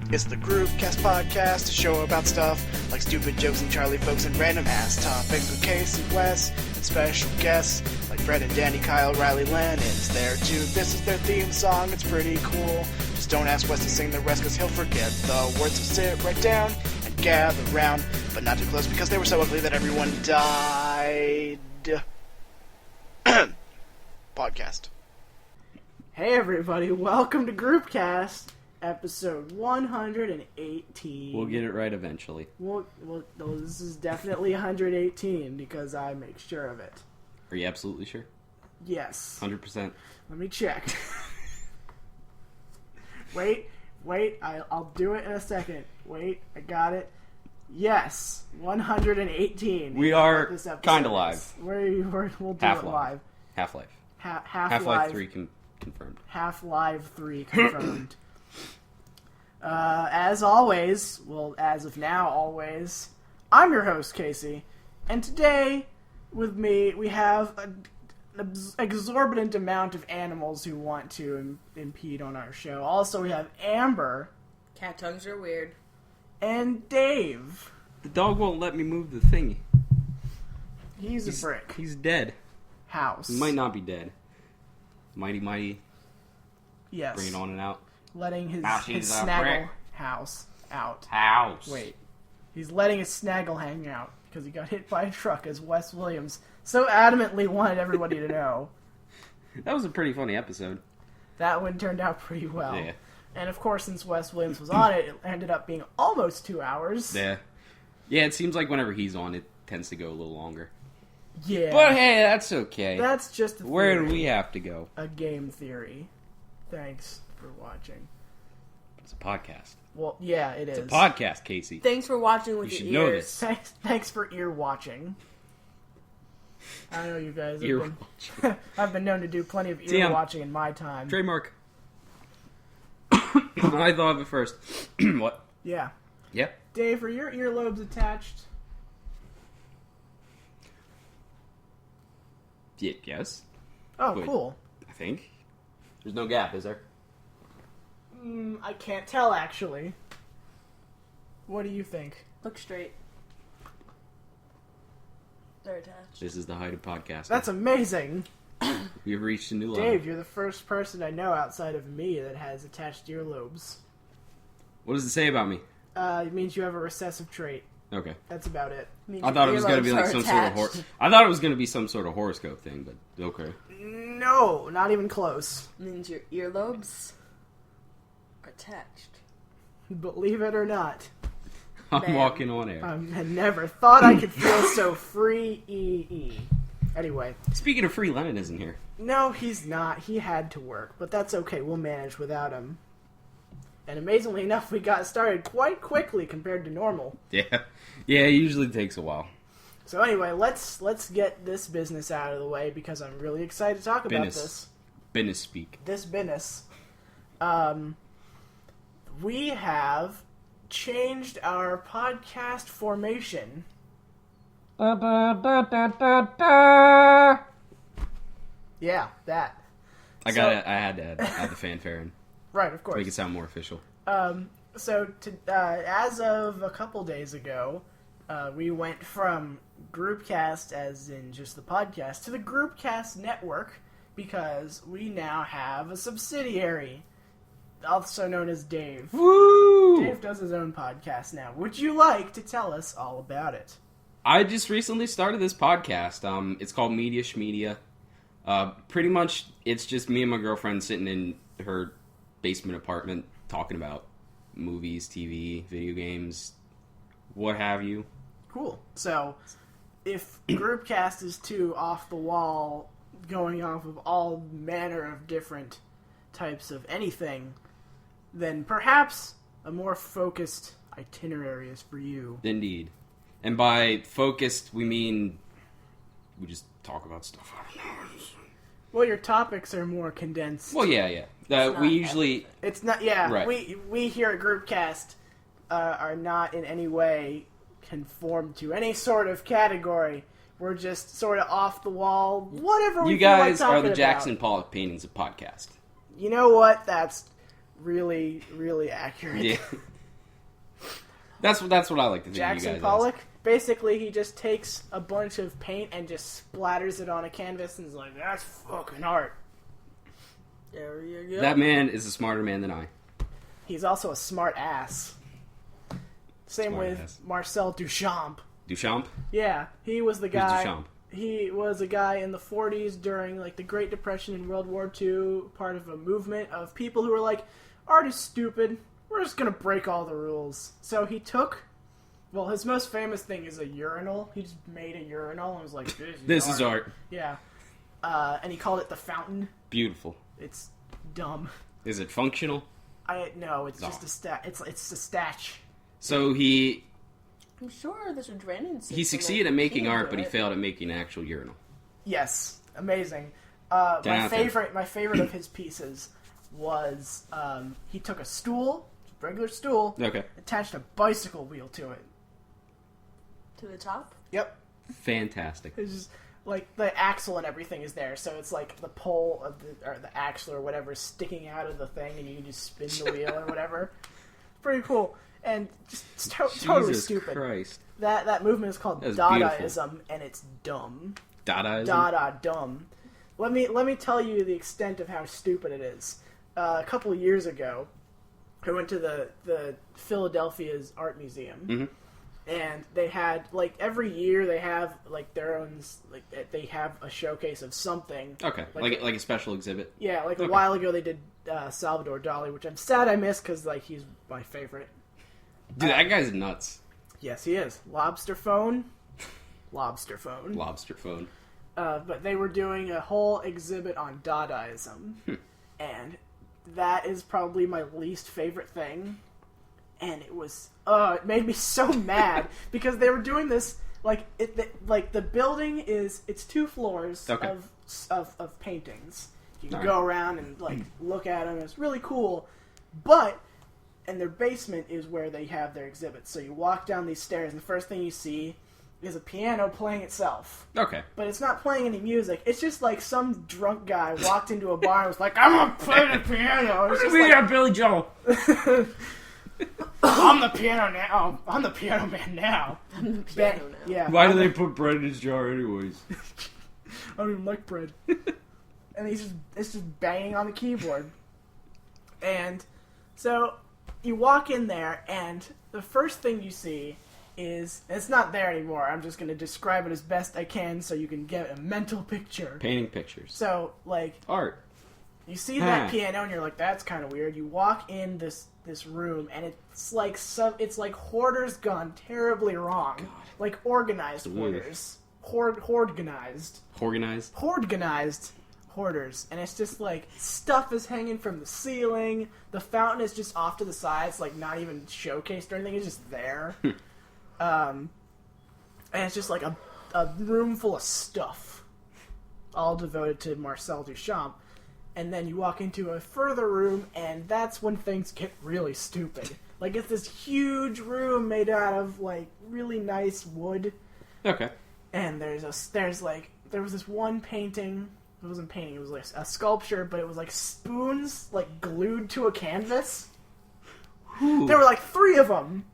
It's the GroupCast podcast, a show about stuff like stupid jokes and Charlie folks and random ass topics with Casey, Wes, and special guests like Fred and Danny, Kyle, Riley, LYNX there too. This is their theme song, it's pretty cool. Just don't ask Wes to sing the rest cause he'll forget the words, so sit right down and gather round, but not too close because they were so ugly that everyone died. Podcast. Hey everybody, welcome to GroupCast, episode 118. We'll get it right eventually. Well, this is definitely 118 because I make sure of it. Are you absolutely sure? Yes. 100%. Let me check. Wait, I'll do it in a second. Wait, I got it. Yes, 118. We are kind of live. We'll do Half it live. live. Half-Life. Half-Life 3 confirmed. Half-Live 3 confirmed. As always, well, as of now, always, I'm your host, Casey, and today, with me, we have an exorbitant amount of animals who want to impede on our show. Also, we have Amber. Cat tongues are weird. And Dave. The dog won't let me move the thingy. He's a brick. He's dead. House. He might not be dead. Mighty. Yes. Bring it on and out. Letting his She's a snaggle brick. house out. House. Wait. He's letting his snaggle hang out because he got hit by a truck, as Wes Williams so adamantly wanted everybody to know. That was a pretty funny episode. That one turned out pretty well. Yeah. And of course, since Wes Williams was on it, it ended up being almost 2 hours. Yeah. Yeah, it seems like whenever he's on, it tends to go a little longer. Yeah. But hey, that's okay. That's just a theory. Where do we have to go? A game theory. Thanks for watching. It's a podcast. Well, yeah, it is. It's a podcast, Casey. Thanks for watching with You should your know ears. this. Thanks for ear watching. I know you guys have Ear been... watching. I've been known to do plenty of ear Damn. watching in my time. Trademark. I thought of it first. What? Yeah. Yeah. Dave, are your earlobes attached? Yes. Oh, Wait. cool. I think. There's no gap, is there? I can't tell, actually. What do you think? Look straight. They're attached. This is the height of podcasting. That's amazing. We have reached a new level. Dave, you're the first person I know outside of me that has attached earlobes. What does it say about me? It means you have a recessive trait. Okay. That's about it. I thought it was going to be like some sort of I thought it was going to be some sort of horoscope thing, but okay. No, not even close. Means your earlobes are attached. Believe it or not. I'm Man. walking on air. I had never thought I could feel so free. Anyway. Speaking of free, Lennon isn't here. No, he's not. He had to work, but that's okay. We'll manage without him. And amazingly enough, we got started quite quickly compared to normal. Yeah. Yeah, it usually takes a while. So anyway, let's get this business out of the way because I'm really excited to talk about this. Business speak. This business. We have changed our podcast formation. Yeah, that. I had to add the fanfare in. Right, of course. To make it sound more official. As of a couple days ago, we went from GroupCast, as in just the podcast, to the GroupCast Network because we now have a subsidiary, also known as Dave. Woo! Dave does his own podcast now. Would you like to tell us all about it? I just recently started this podcast. It's called Media Schmedia. Pretty much, it's just me and my girlfriend sitting in her basement apartment talking about movies, TV, video games, what have you. Cool. So, if GroupCast is too off the wall, going off of all manner of different types of anything, then perhaps a more focused itinerary is for you. Indeed. And by focused, we mean we just talk about stuff. I don't know. Well, your topics are more condensed. Well, yeah. We usually... It's not, yeah, Right. we here at GroupCast are not in any way conformed to any sort of category. We're just sort of off the wall, whatever we You feel like guys are talking the about. Jackson Pollock paintings of podcast. You know what? That's really, really accurate. Yeah. That's what I like to think Jackson of you guys Pollock. Basically, he just takes a bunch of paint and just splatters it on a canvas and is like, "That's fucking art." There you as. go. That man is a smarter man than I. He's also a smart ass. Same Smart with ass. Marcel Duchamp. Duchamp? Yeah, he was the Who's guy. Duchamp? He was a guy in the 40s during like the Great Depression and World War II, part of a movement of people who were like, art is stupid, we're just gonna break all the rules. So he took, well, his most famous thing is a urinal. He just made a urinal and was like, This is art. Yeah. And he called it the fountain. Beautiful. It's dumb. Is it functional? No, it's No. just a stat. It's a statch. So he I'm sure there's a draining system. he succeeded at making that art, but he can't failed at making an actual urinal. Yes, amazing. Down My there. favorite of his pieces was he took a stool, regular stool, Okay. attached a bicycle wheel to it. To the top? Yep. Fantastic. It's just like the axle and everything is there, so it's like the pole of the axle or whatever is sticking out of the thing, and you can just spin the wheel or whatever. Pretty cool, and just totally Jesus stupid. Christ. That movement is called That's Dadaism, beautiful. and it's dumb. Dadaism? Dada dumb. Let me tell you the extent of how stupid it is. A couple of years ago, I went to the Philadelphia's art museum, Mm-hmm. and they had like every year they have like their own like they have a showcase of something. Okay. Like a special exhibit. Yeah, like a Okay. while ago they did Salvador Dali, which I'm sad I missed because like he's my favorite. Dude, that guy's nuts. Yes, he is. Lobster phone. Lobster phone. But they were doing a whole exhibit on Dadaism, and that is probably my least favorite thing. And it made me so mad because they were doing this like the building it's 2 floors Okay. of paintings. You can All go around and like look at them. It's really cool, but. And their basement is where they have their exhibits. So you walk down these stairs, and the first thing you see is a piano playing itself. Okay. But it's not playing any music. It's just like some drunk guy walked into a bar and was like, I'm gonna play the piano. It's just like, Billy Joel. I'm the piano now. I'm the piano man now. I'm the piano now. Yeah. Why do they put bread in his jar anyways? I don't even like bread. And it's just banging on the keyboard. And so you walk in there, and the first thing you see is, it's not there anymore. I'm just going to describe it as best I can so you can get a mental picture. Painting pictures. So, like, Art. you see that piano, and you're like, that's kind of weird. You walk in this room, and it's like hoarders gone terribly wrong. God. Like organized Ugh. hoarders. Organized hoarders, and it's just like stuff is hanging from the ceiling. The fountain is just off to the sides, like not even showcased or anything. It's just there, and it's just like a room full of stuff, all devoted to Marcel Duchamp. And then you walk into a further room, and that's when things get really stupid. Like it's this huge room made out of like really nice wood, Okay. and there was this one painting. It wasn't painting, it was like a sculpture, but it was like spoons like glued to a canvas. Ooh. There were like 3 of them.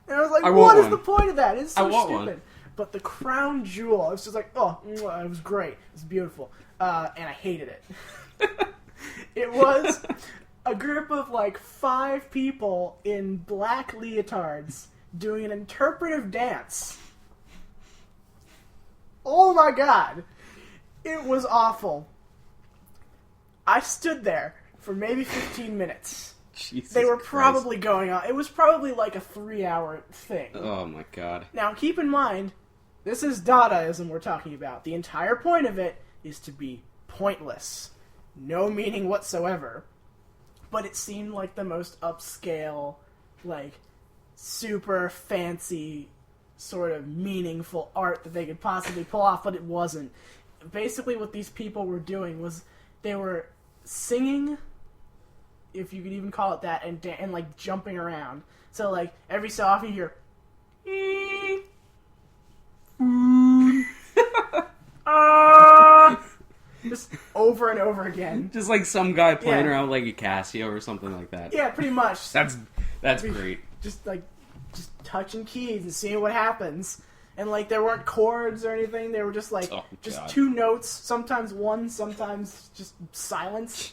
And I was like, I what want is one. the point of that? It's so I want stupid. one. But the crown jewel, I was just like, oh, mwah, it was great. It was beautiful. And I hated it. It was a group of like 5 people in black leotards doing an interpretive dance. Oh my god. It was awful. I stood there for maybe 15 minutes. Jesus They were Christ. probably going on. It was probably like a 3-hour thing. Oh my god. Now, keep in mind, this is Dadaism we're talking about. The entire point of it is to be pointless. No meaning whatsoever. But it seemed like the most upscale, like, super fancy, sort of meaningful art that they could possibly pull off, but it wasn't. Basically what these people were doing was they were singing, if you could even call it that, and like jumping around. So like every so often you hear just over and over again. Just like some guy playing Yeah. around like a Casio or something like that. Yeah, pretty much. That's great. just touching keys and seeing what happens. And like there weren't chords or anything. They were just like two notes, sometimes one, sometimes just silence.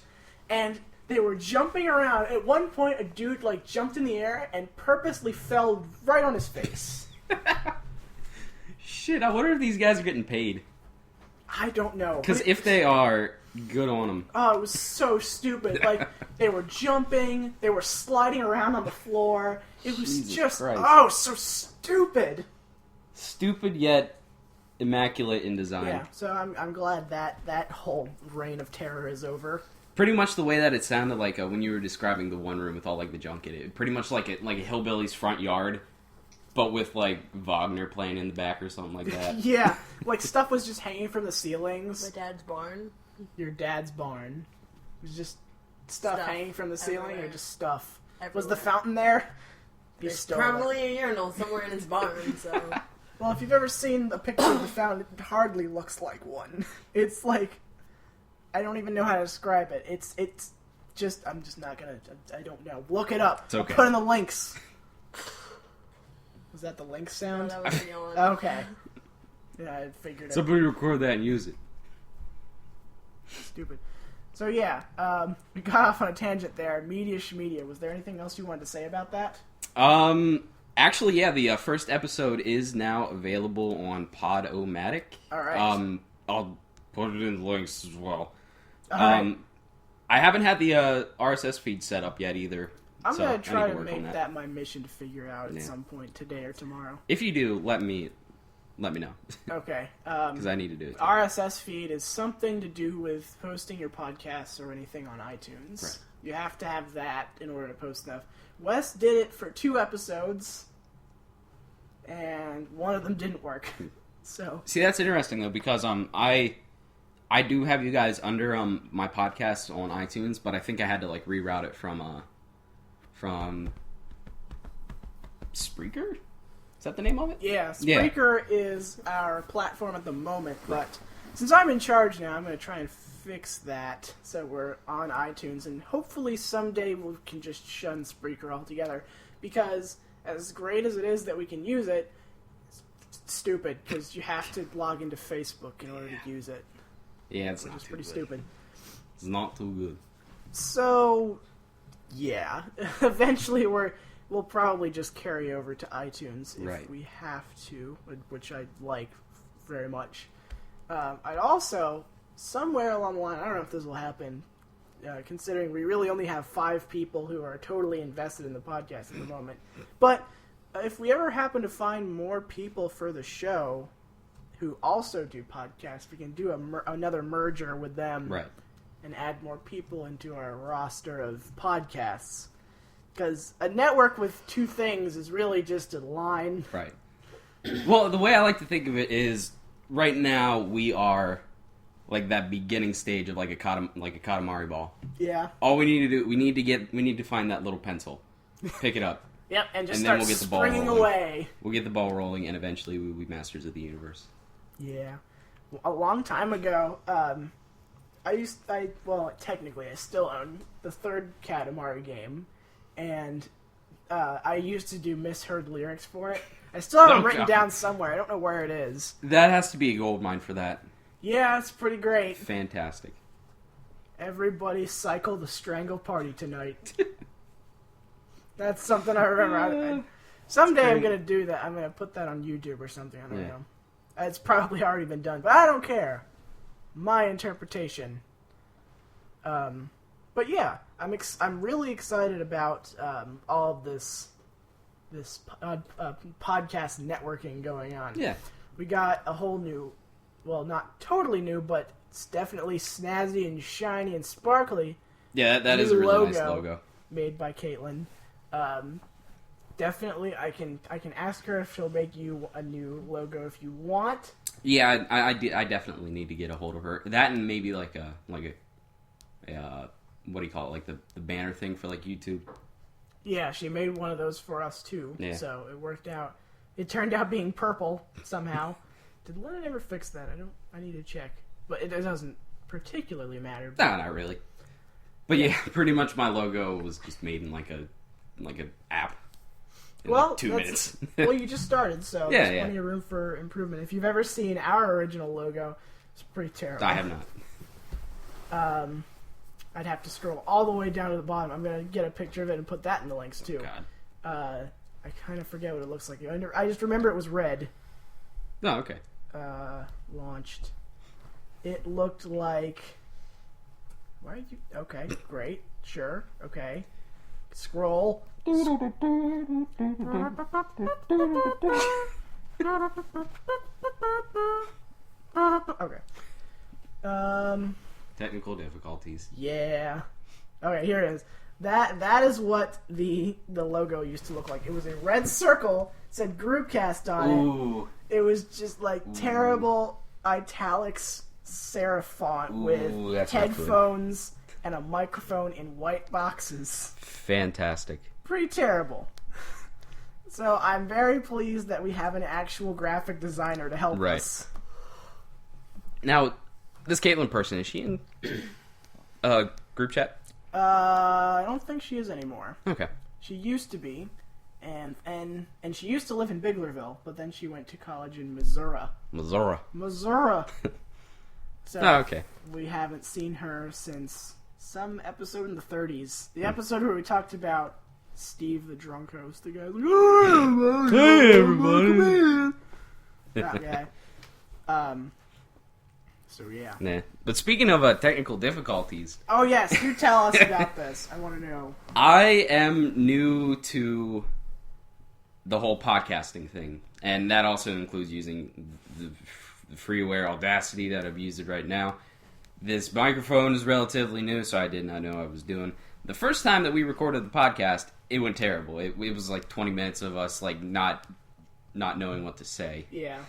And they were jumping around. At one point, a dude like jumped in the air and purposely fell right on his face. Shit, I wonder if these guys are getting paid. I don't know. Because if they are, good on them. Oh, it was so stupid. Like, they were jumping, they were sliding around on the floor. It was Jesus just, Christ. So stupid. Stupid yet immaculate in design. Yeah, so I'm glad that whole reign of terror is over. Pretty much the way that it sounded like when you were describing the one room with all like the junk in it. Pretty much like a hillbilly's front yard, but with like Wagner playing in the back or something like that. Yeah, like stuff was just hanging from the ceilings. My dad's barn. Your dad's barn. It was just stuff hanging from the ceiling everywhere. or just stuff. Everywhere. Was the fountain there? You There's stole it. probably a urinal somewhere in his barn, so... Well, if you've ever seen a picture of the fountain, it hardly looks like one. It's like... I don't even know how to describe it. It's just... I'm just not gonna... I don't know. Look it up. It's okay. I'll put in the links. Was that the link sound? No, that was the yawn. Okay. Yeah, I figured it. Somebody record that and use it. Stupid. So yeah, we got off on a tangent there. Media schmedia. Was there anything else you wanted to say about that? Actually, yeah, the first episode is now available on Podomatic. All right. I'll put it in the links as well. All right. I haven't had the RSS feed set up yet either. I'm gonna try to work on make that my mission to figure out at some point today or tomorrow. If you do, let me know. Okay. Because I need to do it. RSS feed is something to do with posting your podcasts or anything on iTunes. Right. You have to have that in order to post stuff. Wes did it for 2 episodes, and one of them didn't work. So see, that's interesting though, because I do have you guys under my podcast on iTunes, but I think I had to like reroute it from Spreaker. Is that the name of it? yeah, Spreaker is our platform at the moment, but since I'm in charge now, I'm going to try and fix that so we're on iTunes, and hopefully someday we can just shun Spreaker altogether, because as great as it is that we can use it, it's stupid, because you have to log into Facebook in order to use it. Yeah, it's Which not is too pretty good. stupid. It's not too good. So, yeah. Eventually we'll probably just carry over to iTunes if Right. we have to, which I like very much. I'd also, somewhere along the line, I don't know if this will happen, considering we really only have 5 people who are totally invested in the podcast at the moment. But if we ever happen to find more people for the show who also do podcasts, we can do another merger with them. Right. And add more people into our roster of podcasts. Because a network with 2 things is really just a line. Right. Well, the way I like to think of it is, right now we are like that beginning stage of like a Katamari ball. Yeah. All we need to do, we need to find that little pencil, pick it up. Yep, and just And then start we'll get the ball springing rolling. away. We'll get the ball rolling, and eventually we'll be masters of the universe. Yeah. A long time ago, technically I still own the 3rd Katamari game, and I used to do misheard lyrics for it. I still have it written down somewhere. I don't know where it is. That has to be a gold mine for that. Yeah, it's pretty great. Fantastic. Everybody cycle the strangle party tonight. That's something I remember. Someday I'm going to do that. I'm going to put that on YouTube or something. I don't know. It's probably already been done, but I don't care. My interpretation. But yeah, I'm really excited about all of this podcast networking going on. Yeah. We got a whole new, well, not totally new, but it's definitely snazzy and shiny and sparkly. Yeah, that is a really nice logo. Made by Caitlin. Definitely, I can ask her if she'll make you a new logo if you want. Yeah, I definitely need to get a hold of her. That and maybe like a what do you call it? Like the banner thing for like YouTube. Yeah, she made one of those for us too. Yeah. So it worked out. It turned out being purple somehow. Did Lennon ever fix that? I need to check. But it doesn't particularly matter. No, not really. But yeah, pretty much my logo was just made in like a app. in Well, like 2 minutes. Well, you just started, so Yeah, there's plenty of room for improvement. If you've ever seen our original logo, it's pretty terrible. I have not. I'd have to scroll all the way down to the bottom. I'm going to get a picture of it and put that in the links, too. God. I kind of forget what it looks like. I just remember it was red. Oh, okay. Launched. It looked like... Why are you... Okay, great. Sure. Okay. Scroll. Okay. Technical difficulties. Yeah. Okay, here it is. That is what the logo used to look like. It was a red circle, said GroupCast on Ooh. it. It was just like terrible italics serif font with headphones and a microphone in white boxes. Fantastic. Pretty terrible. So I'm very pleased that we have an actual graphic designer to help us. Now, this Caitlin person, is she in group chat? I don't think she is anymore. Okay. She used to be, and she used to live in Biglerville, but then she went to college in Missouri. Missouri. So Oh, okay. we haven't seen her since some episode in the 30s. The episode where we talked about Steve, the drunk host. The guy's like, Hey, everybody. That guy. So yeah. Nah. But speaking of technical difficulties, Oh yes, you tell us about this. I want to know. I am new to the whole podcasting thing, and that also includes using the freeware Audacity that I've used it right now. This microphone is relatively new, so I did not know what I was doing. The first time that we recorded the podcast, it went terrible. It was like 20 minutes of us like not knowing what to say. Yeah.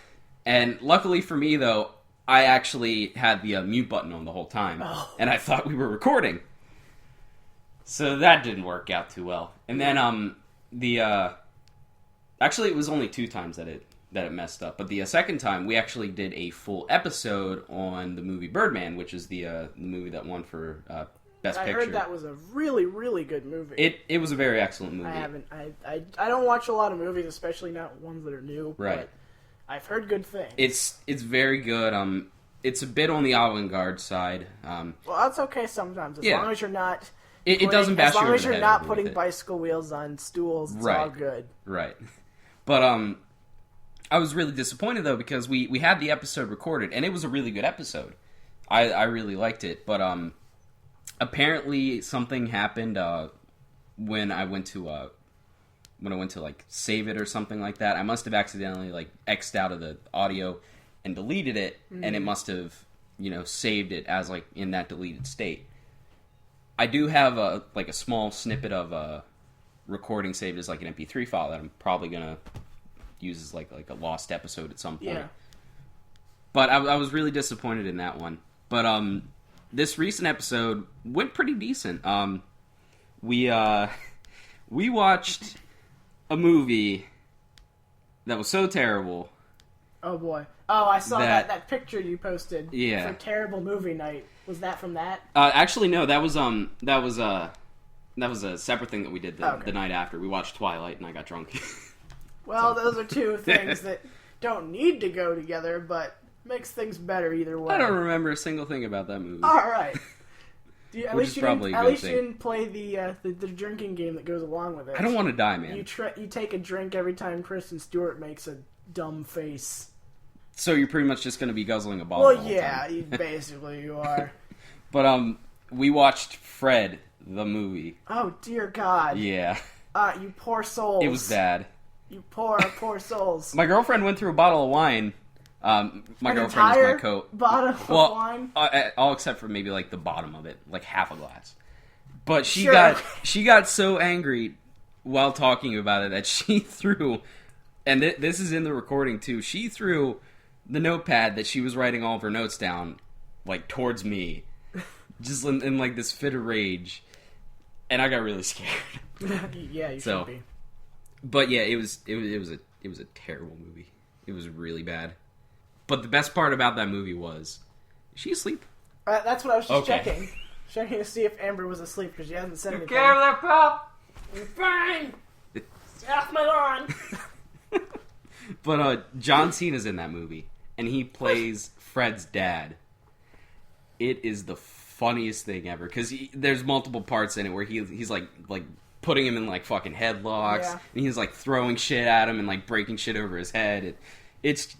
And luckily for me, though, I actually had the mute button on the whole time, and I thought we were recording. So that didn't work out too well. And then actually, it was only 2 times that it messed up. But the second time, we actually did a full episode on the movie Birdman, which is the movie that won for Best Picture. I heard that was a really, really good movie. It was a very excellent movie. I don't watch a lot of movies, especially not ones that are new. Right. But I've heard good things. It's very good. It's a bit on the avant-garde side. Well, that's okay sometimes, as long as you're not. It doesn't bash you over the head. As long as you're not with putting it. bicycle wheels on stools, it's all good. Right. But I was really disappointed though because we had the episode recorded and it was a really good episode. I really liked it, but apparently something happened when I went to like save it or something like that. I must have accidentally like X'd out of the audio and deleted it, and it must have saved it as like in that deleted state. I do have a small snippet of a recording saved as like an MP3 file that I'm probably gonna use as like a lost episode at some point. Yeah. But I was really disappointed in that one. But this recent episode went pretty decent. We watched a movie that was so terrible. Oh boy! Oh, I saw That- that picture you posted. Yeah. For terrible movie night. Was that from that? Actually, no. That was a separate thing that we did the night after. We watched Twilight, and I got drunk. Well, those are two things that don't need to go together, but makes things better either way. I don't remember a single thing about that movie. All right. At Which least is probably a at good least thing. you didn't play the drinking game that goes along with it. I don't want to die, man. You take a drink every time Kristen Stewart makes a dumb face. So you're pretty much just going to be guzzling a bottle. Well, the whole yeah, time. you are. But we watched Fred the movie. Oh dear God. Yeah, You poor souls. it was bad. You poor souls. My girlfriend went through a bottle of wine. My An girlfriend is entire my coat. bottle of Well, wine. all except for maybe like the bottom of it, like half a glass. But she Sure. she got so angry while talking about it that she threw, and this is in the recording too. She threw the notepad that she was writing all of her notes down, like towards me, just in like this fit of rage, and I got really scared. Yeah, you So- should be. But yeah, it was a terrible movie. It was really bad. But the best part about that movie was, is she asleep? That's what I was just Okay. checking. Checking to see if Amber was asleep because she hasn't said anything. that, pal? You're fine. Off my lawn! But John Cena's in that movie, and he plays Fred's dad. It is the funniest thing ever, because there's multiple parts in it where he's like putting him in like fucking headlocks, and he's like throwing shit at him and like breaking shit over his head. It's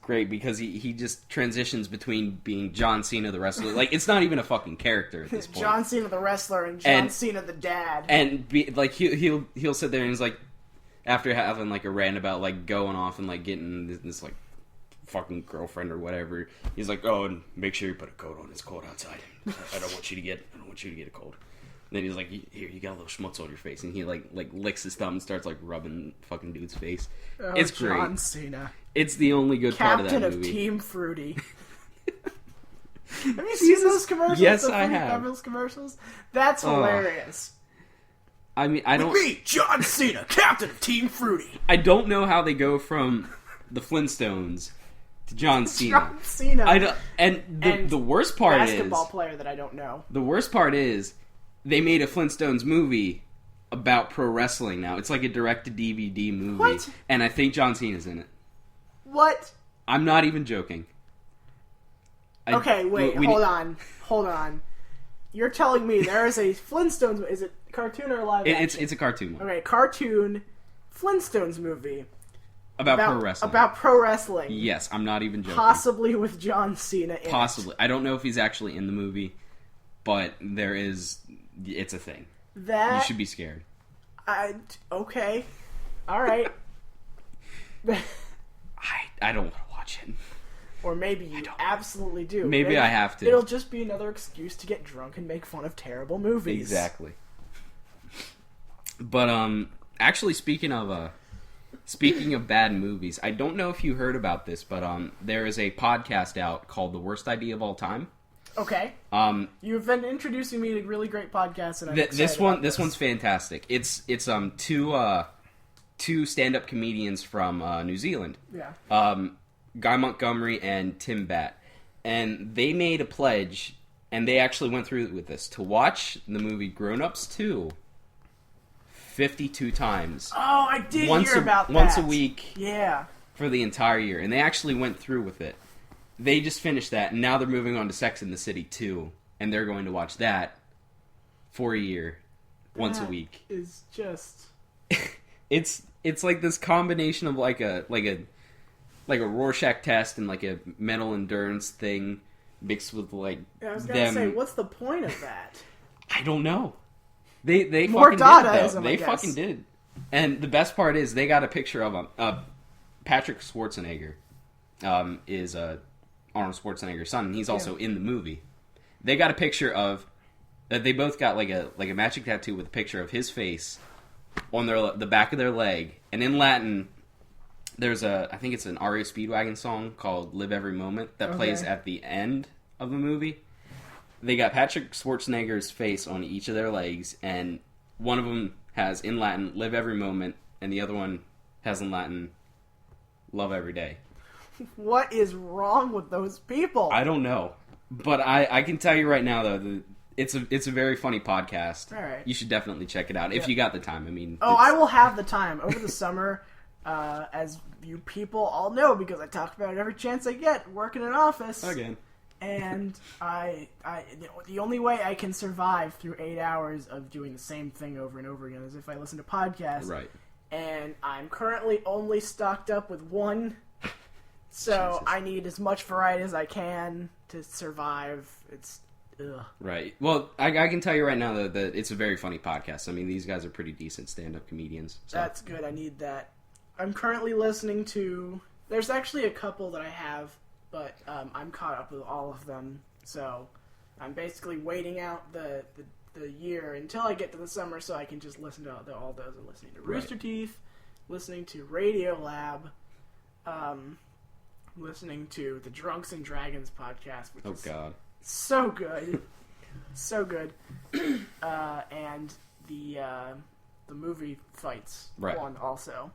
great because he just transitions between being John Cena the wrestler. Like, it's not even a fucking character at this point. John Cena the wrestler and John Cena the dad. And he'll sit there and he's like, after having like a rant about like going off and like getting this like fucking girlfriend or whatever, he's like, oh, and make sure you put a coat on. It's cold outside. I don't want you to get a cold. And then he's like, here, you got a little schmutz on your face, and he like licks his thumb and starts like rubbing fucking dude's face. Oh, it's great. John Cena, it's the only good part of that movie. Captain of Team Fruity. Have you seen those commercials? Yes, the I Fruity have. Pebbles commercials. That's hilarious. I mean, I don't. Me, John Cena, Captain of Team Fruity. I don't know how they go from the Flintstones to John Cena. John Cena. I don't, and the worst part basketball player that I don't know. The worst part is they made a Flintstones movie about pro wrestling now. It's like a direct-to-DVD movie. What? And I think John Cena's in it. What? I'm not even joking. Okay, wait, hold on. You're telling me there is a Flintstones... Is it cartoon or live action? It's a cartoon one. Okay, cartoon Flintstones movie. About pro wrestling. About pro wrestling. Yes, I'm not even joking. Possibly with John Cena in Possibly. I don't know if he's actually in the movie, but there is... It's a thing. That... You should be scared. Okay. Alright. I don't want to watch it. Or maybe you absolutely do. Maybe I have to. It'll just be another excuse to get drunk and make fun of terrible movies. Exactly. But actually, speaking of bad movies, I don't know if you heard about this, but there is a podcast out called "The Worst Idea of All Time." Okay. You've been introducing me to really great podcasts, and I'm excited this one's fantastic. It's two stand-up comedians from New Zealand. Yeah. Guy Montgomery and Tim Batt. And they made a pledge, and they actually went through with this, to watch the movie Grown Ups 2 52 times. Oh, I did hear about that. Once a week. Yeah. For the entire year. And they actually went through with it. They just finished that, and now they're moving on to Sex and the City 2. And they're going to watch that for a year, once a week. Is just... It's like this combination of like a Rorschach test and like a mental endurance thing mixed with like I was gonna say, what's the point of that? I don't know. They More fucking did it, Dadaism, though. They fucking did. And the best part is they got a picture of him. Patrick Schwarzenegger is Arnold Schwarzenegger's son, and he's also in the movie. They got a picture of they both got like a magic tattoo with a picture of his face on the back of their leg, and in Latin, there's I think it's an REO Speedwagon song called "Live Every Moment" that plays at the end of the movie. They got Patrick Schwarzenegger's face on each of their legs, and one of them has in Latin "Live Every Moment," and the other one has in Latin "Love Every Day." What is wrong with those people? I don't know, but I can tell you right now though. It's a very funny podcast. All right. You should definitely check it out if you got the time. I mean, I will have the time over the summer, as you people all know because I talk about it every chance I get. Work in an office again, and the only way I can survive through 8 hours of doing the same thing over and over again is if I listen to podcasts. Right. And I'm currently only stocked up with one, so Jesus. I need as much variety as I can to survive. It's ugh. Right. Well, I can tell you right now though, that it's a very funny podcast. I mean, these guys are pretty decent stand-up comedians. So. That's good. I need that. I'm currently listening to... There's actually a couple that I have, but I'm caught up with all of them. So I'm basically waiting out the year until I get to the summer so I can just listen to all those. I'm listening to Rooster Teeth, listening to Radio Lab, listening to the Drunks and Dragons podcast, which is... God. So good. So good. And the movie Fights one also.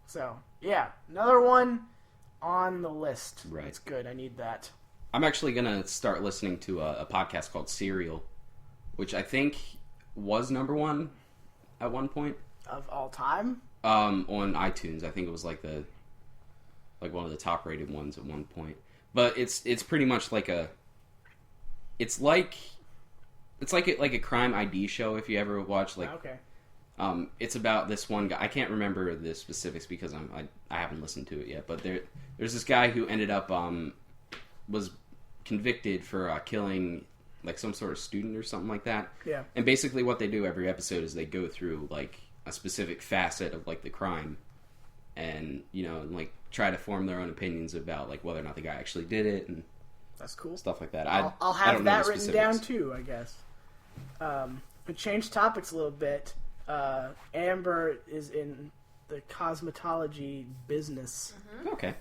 So, yeah. Another one on the list. Right. It's good. I need that. I'm actually going to start listening to a podcast called Serial, which I think was number one at one point. Of all time? On iTunes. I think it was like one of the top rated ones at one point. But it's pretty much like it's like a crime ID show if you ever watch like. Okay. It's about this one guy. I can't remember the specifics because I haven't listened to it yet. But there's this guy who ended up was convicted for killing like some sort of student or something like that. Yeah. And basically, what they do every episode is they go through like a specific facet of like the crime, and like try to form their own opinions about like whether or not the guy actually did it and That's cool. stuff like that. I'll I have don't know that the written down specifics. too, I guess. To change topics a little bit, Amber is in the cosmetology business. Okay.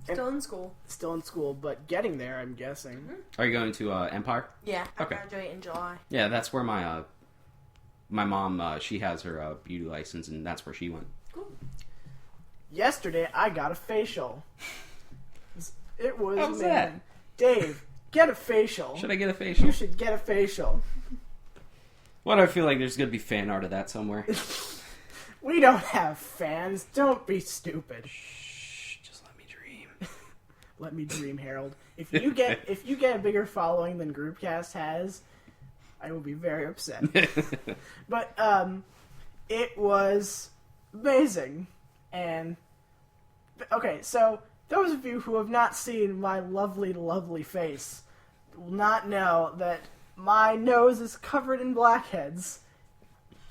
Still in school. Still in school, but getting there, I'm guessing. Are you going to Empire? Yeah, I Okay. graduate in July. Yeah, that's where my mom she has her beauty license, and that's where she went. Cool. Yesterday, I got a facial. It was How was amazing. that? Dave, get a facial. Should I get a facial? You should get a facial. Why do I feel like there's going to be fan art of that somewhere? We don't have fans. Don't be stupid. Shh, just let me dream. Let me dream, Harold. If you get a bigger following than GroupCast has, I will be very upset. But it was amazing. And okay, so those of you who have not seen my lovely, lovely face will not know that my nose is covered in blackheads.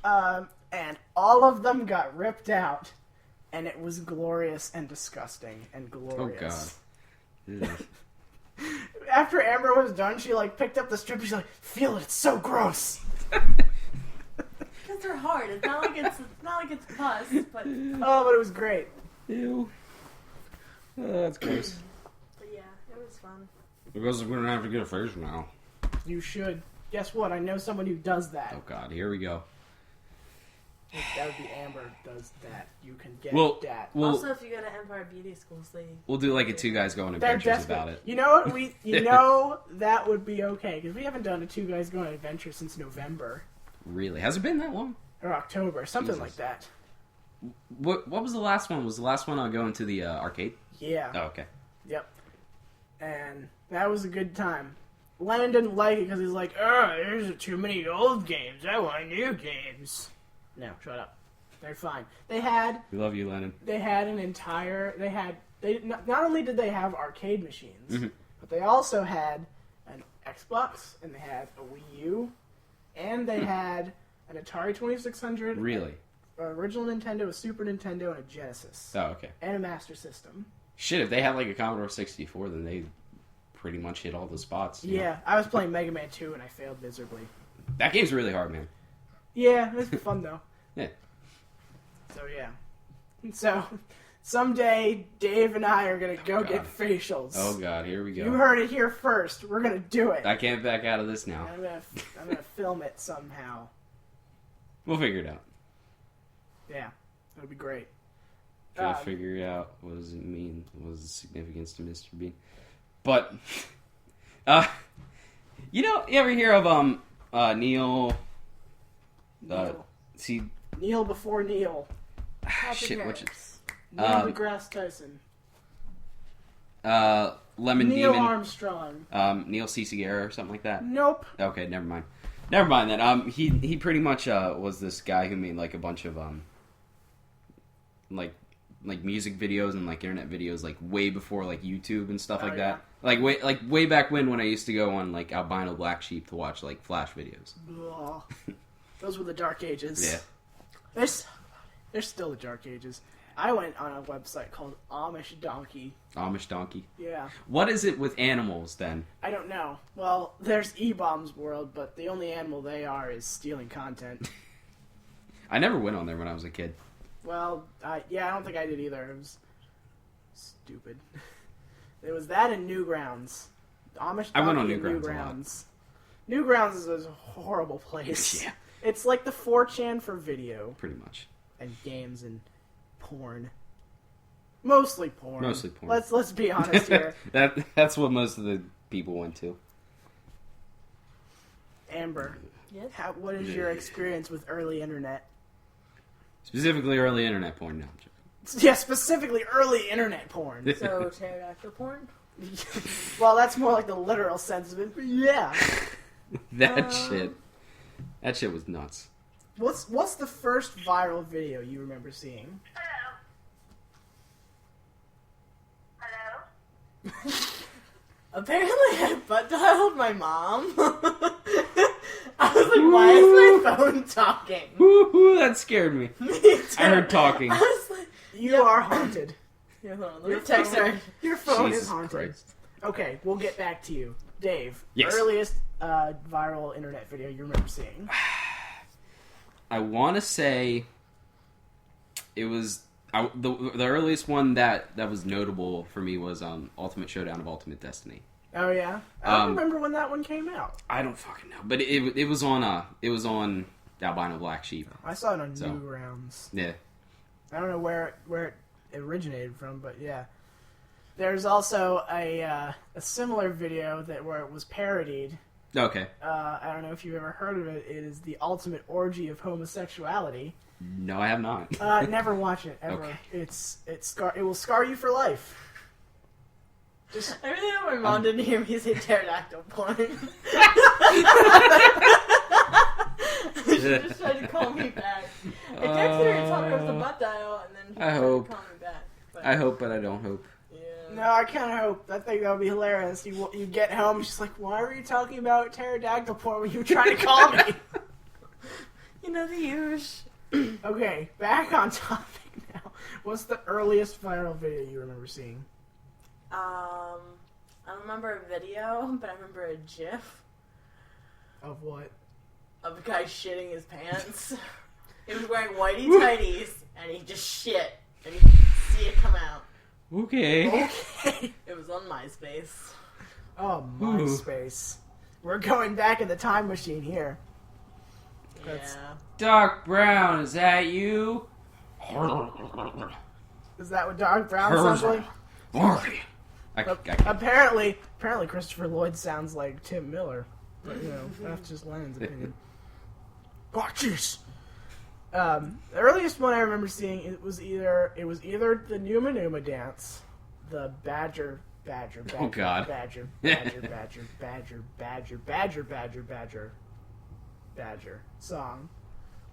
And all of them got ripped out. And it was glorious and disgusting and glorious. Oh, God. After Amber was done, she picked up the strip and she's like, "Feel it, it's so gross." Because they're hard. It's not like it's pus, but Oh, but it was great. Ew. Oh, that's gross. yeah, it was fun. Because we're going to have to get a facial now. You should. Guess what? I know someone who does that. Oh, God. Here we go. That would be Amber does that. You can get that. Also, if you go to Empire Beauty Schools, We'll do like a two guys going They're adventures desperate. about it. You know what? You know that would be okay because we haven't done a two guys going on adventure since November Really? Has it been that long? or October, something Jesus. like that. What was the last one? Was the last one going to the arcade? Yeah. Oh, okay. Yep. And that was a good time. Lennon didn't like it because he's like, there's too many old games. I want new games. No, shut up. They're fine. We love you, Lennon. They had an entire. Not only did they have arcade machines, Mm-hmm. but they also had an Xbox and they had a Wii U, and they had an Atari 2600. Really? Original Nintendo, a Super Nintendo, and a Genesis, Oh, okay. and a Master System. Shit, if they had like a Commodore 64, then they pretty much hit all the spots. you know? Yeah, I was playing Mega Man 2 and I failed miserably. That game's really hard, man. Yeah, it's fun though. Yeah. So yeah. So someday Dave and I are gonna go God. get facials. Oh, God. Here we go. You heard it here first. We're gonna do it. I can't back out of this now. I'm gonna film it somehow. We'll figure it out. Yeah, that'd be great. Try to figure out what does it mean? What is the significance to Mr. Bean? But, you ever hear of Neil? Neil. See, Neil before Neil. shit, which Neil deGrasse Tyson. Lemon Neil Demon, Armstrong. Neil C. Segura or something like that. Nope. Okay, never mind. Never mind then. He pretty much was this guy who made like a bunch of like music videos and like internet videos like way before like YouTube and stuff like yeah. that. Like way back when I used to go on like Albino Black Sheep to watch like Flash videos. Ugh. Those were the dark ages. Yeah. They're still the dark ages. I went on a website called Amish Donkey. Amish Donkey. Yeah. What is it with animals then? I don't know. Well, there's E-Bomb's World, but the only animal they are is stealing content. I never went on there when I was a kid. Well, I don't think I did either. It was stupid. It was that and Newgrounds. Amish Donkey I went on and Newgrounds a lot. Newgrounds is a horrible place. Yeah. It's like the 4chan for video. Pretty much. And games and porn. Mostly porn. Mostly porn. Let's be honest here. That's what most of the people went to. Amber, Yes. what is your experience with early internet? Specifically early internet porn. No, I'm joking. Yeah, specifically early internet porn. So, pterodactyl porn? Well, that's more like the literal sense of it, but yeah. That shit was nuts. What's the first viral video you remember seeing? Hello? Apparently I butt dialed my mom. I was like, why is my phone talking? Woo-hoo, that scared me. Me too. I heard talking. I was like, You are haunted. yeah, hold on, let me text her. Your phone Jesus is haunted. Christ. Okay, we'll get back to you. Dave, Yes. earliest viral internet video you remember seeing? I want to say it was the earliest one that was notable for me was Ultimate Showdown of Ultimate Destiny. Oh yeah, I don't remember when that one came out. I don't fucking know, but it was on Albino Black Sheep. I saw it on So. Newgrounds. Yeah. I don't know where it originated from, but yeah. There's also a similar video where it was parodied. Okay. I don't know if you've ever heard of it. It is the ultimate orgy of homosexuality. No, I have not. Never watch it ever. Okay. It will scar you for life. Just I really hope my mom didn't hear me say pterodactyl porn. She just tried to call me back. I texted her and told her it was a butt dial, and then she tried to call me back. But, I hope, but I don't hope. yeah. no, I kind of hope. I think that would be hilarious. You get home, she's like, "Why were you talking about pterodactyl porn when you were trying to call me?" You know the use. Okay, back on topic now. What's the earliest viral video you remember seeing? I don't remember a video, but I remember a GIF Of what? of a guy shitting his pants. He was wearing whitey tighties, and he just shit, and you could see it come out. Okay. Okay. It was on MySpace. Oh, MySpace. We're going back in the time machine here. That's- Yeah. Doc Brown, is that you? Is that what Dark Brown sounds like? Apparently Christopher Lloyd sounds like Tim Miller. But, that's just Lennon's opinion. Oh, jeez. The earliest one I remember seeing it was either the Numa Numa dance, the Badger, Oh, God. Badger song,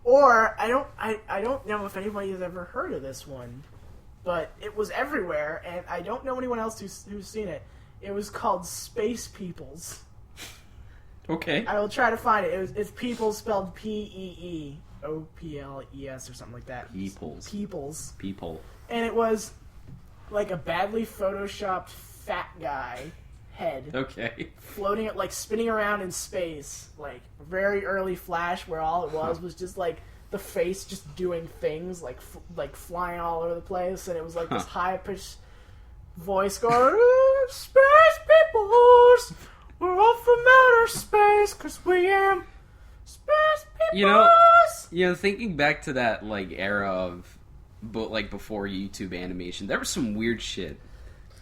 or I don't know if anybody has ever heard of this one, but it was everywhere, and I don't know anyone else who's seen it. It was called Space Peoples. Okay. I will try to find it. It's Peoples spelled Peeoples or something like that. Peoples. People. And it was like a badly photoshopped fat guy head Okay. floating, like spinning around in space, like very early Flash, where all it was just like the face just doing things, like flying all over the place, and it was like this high pitched voice going, "Space peoples, we're all from outer space, 'cause we am space peoples." You know, thinking back to that like era of, but like before YouTube animation, there was some weird shit.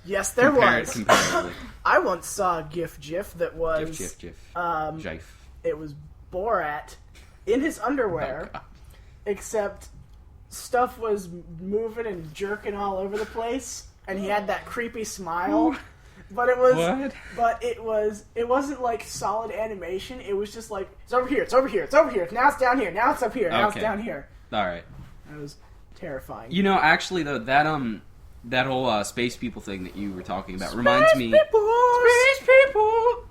Yes, there was. Comparatively. I once saw a GIF that was GIF. Jife. It was Borat in his underwear, Oh, God. except stuff was moving and jerking all over the place, and he had that creepy smile. But it was, What? but it wasn't like solid animation. It was just like, it's over here, it's over here, it's over here. Now it's down here. Now it's up here. Now Okay. it's down here. All right. That was terrifying. You know, actually, though, that whole space people thing that you were talking about reminds me. Space people.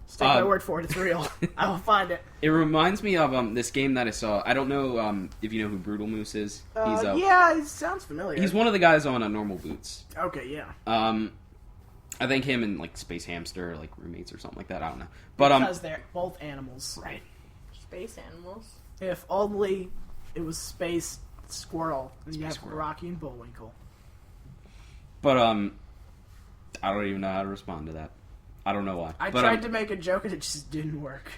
Just take my Um, word for it. It's real. I will find it. It reminds me of this game that I saw. I don't know if you know who Brutal Moose is. Yeah, it sounds familiar. He's one of the guys on Normal Boots. Okay, yeah. I think him and like Space Hamster are like roommates or something like that. I don't know, but Because they're both animals. right. Space animals. If only it was Space Squirrel, and you have Squirrel. Rocky and Bullwinkle. But I don't even know how to respond to that. I don't know why. I tried to make a joke and it just didn't work.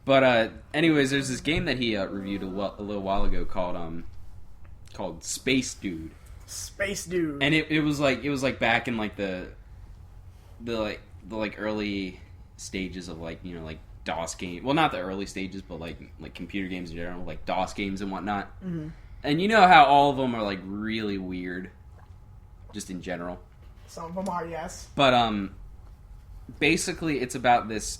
But anyways, there's this game that he reviewed a little while ago called Space Dude. Space Dude. And it was like back in like the early stages of like, you know, like DOS game. Well, not the early stages, but like computer games in general, like DOS games and whatnot. Mm-hmm. And you know how all of them are like really weird, just in general. Some of them are, yes. But basically, it's about this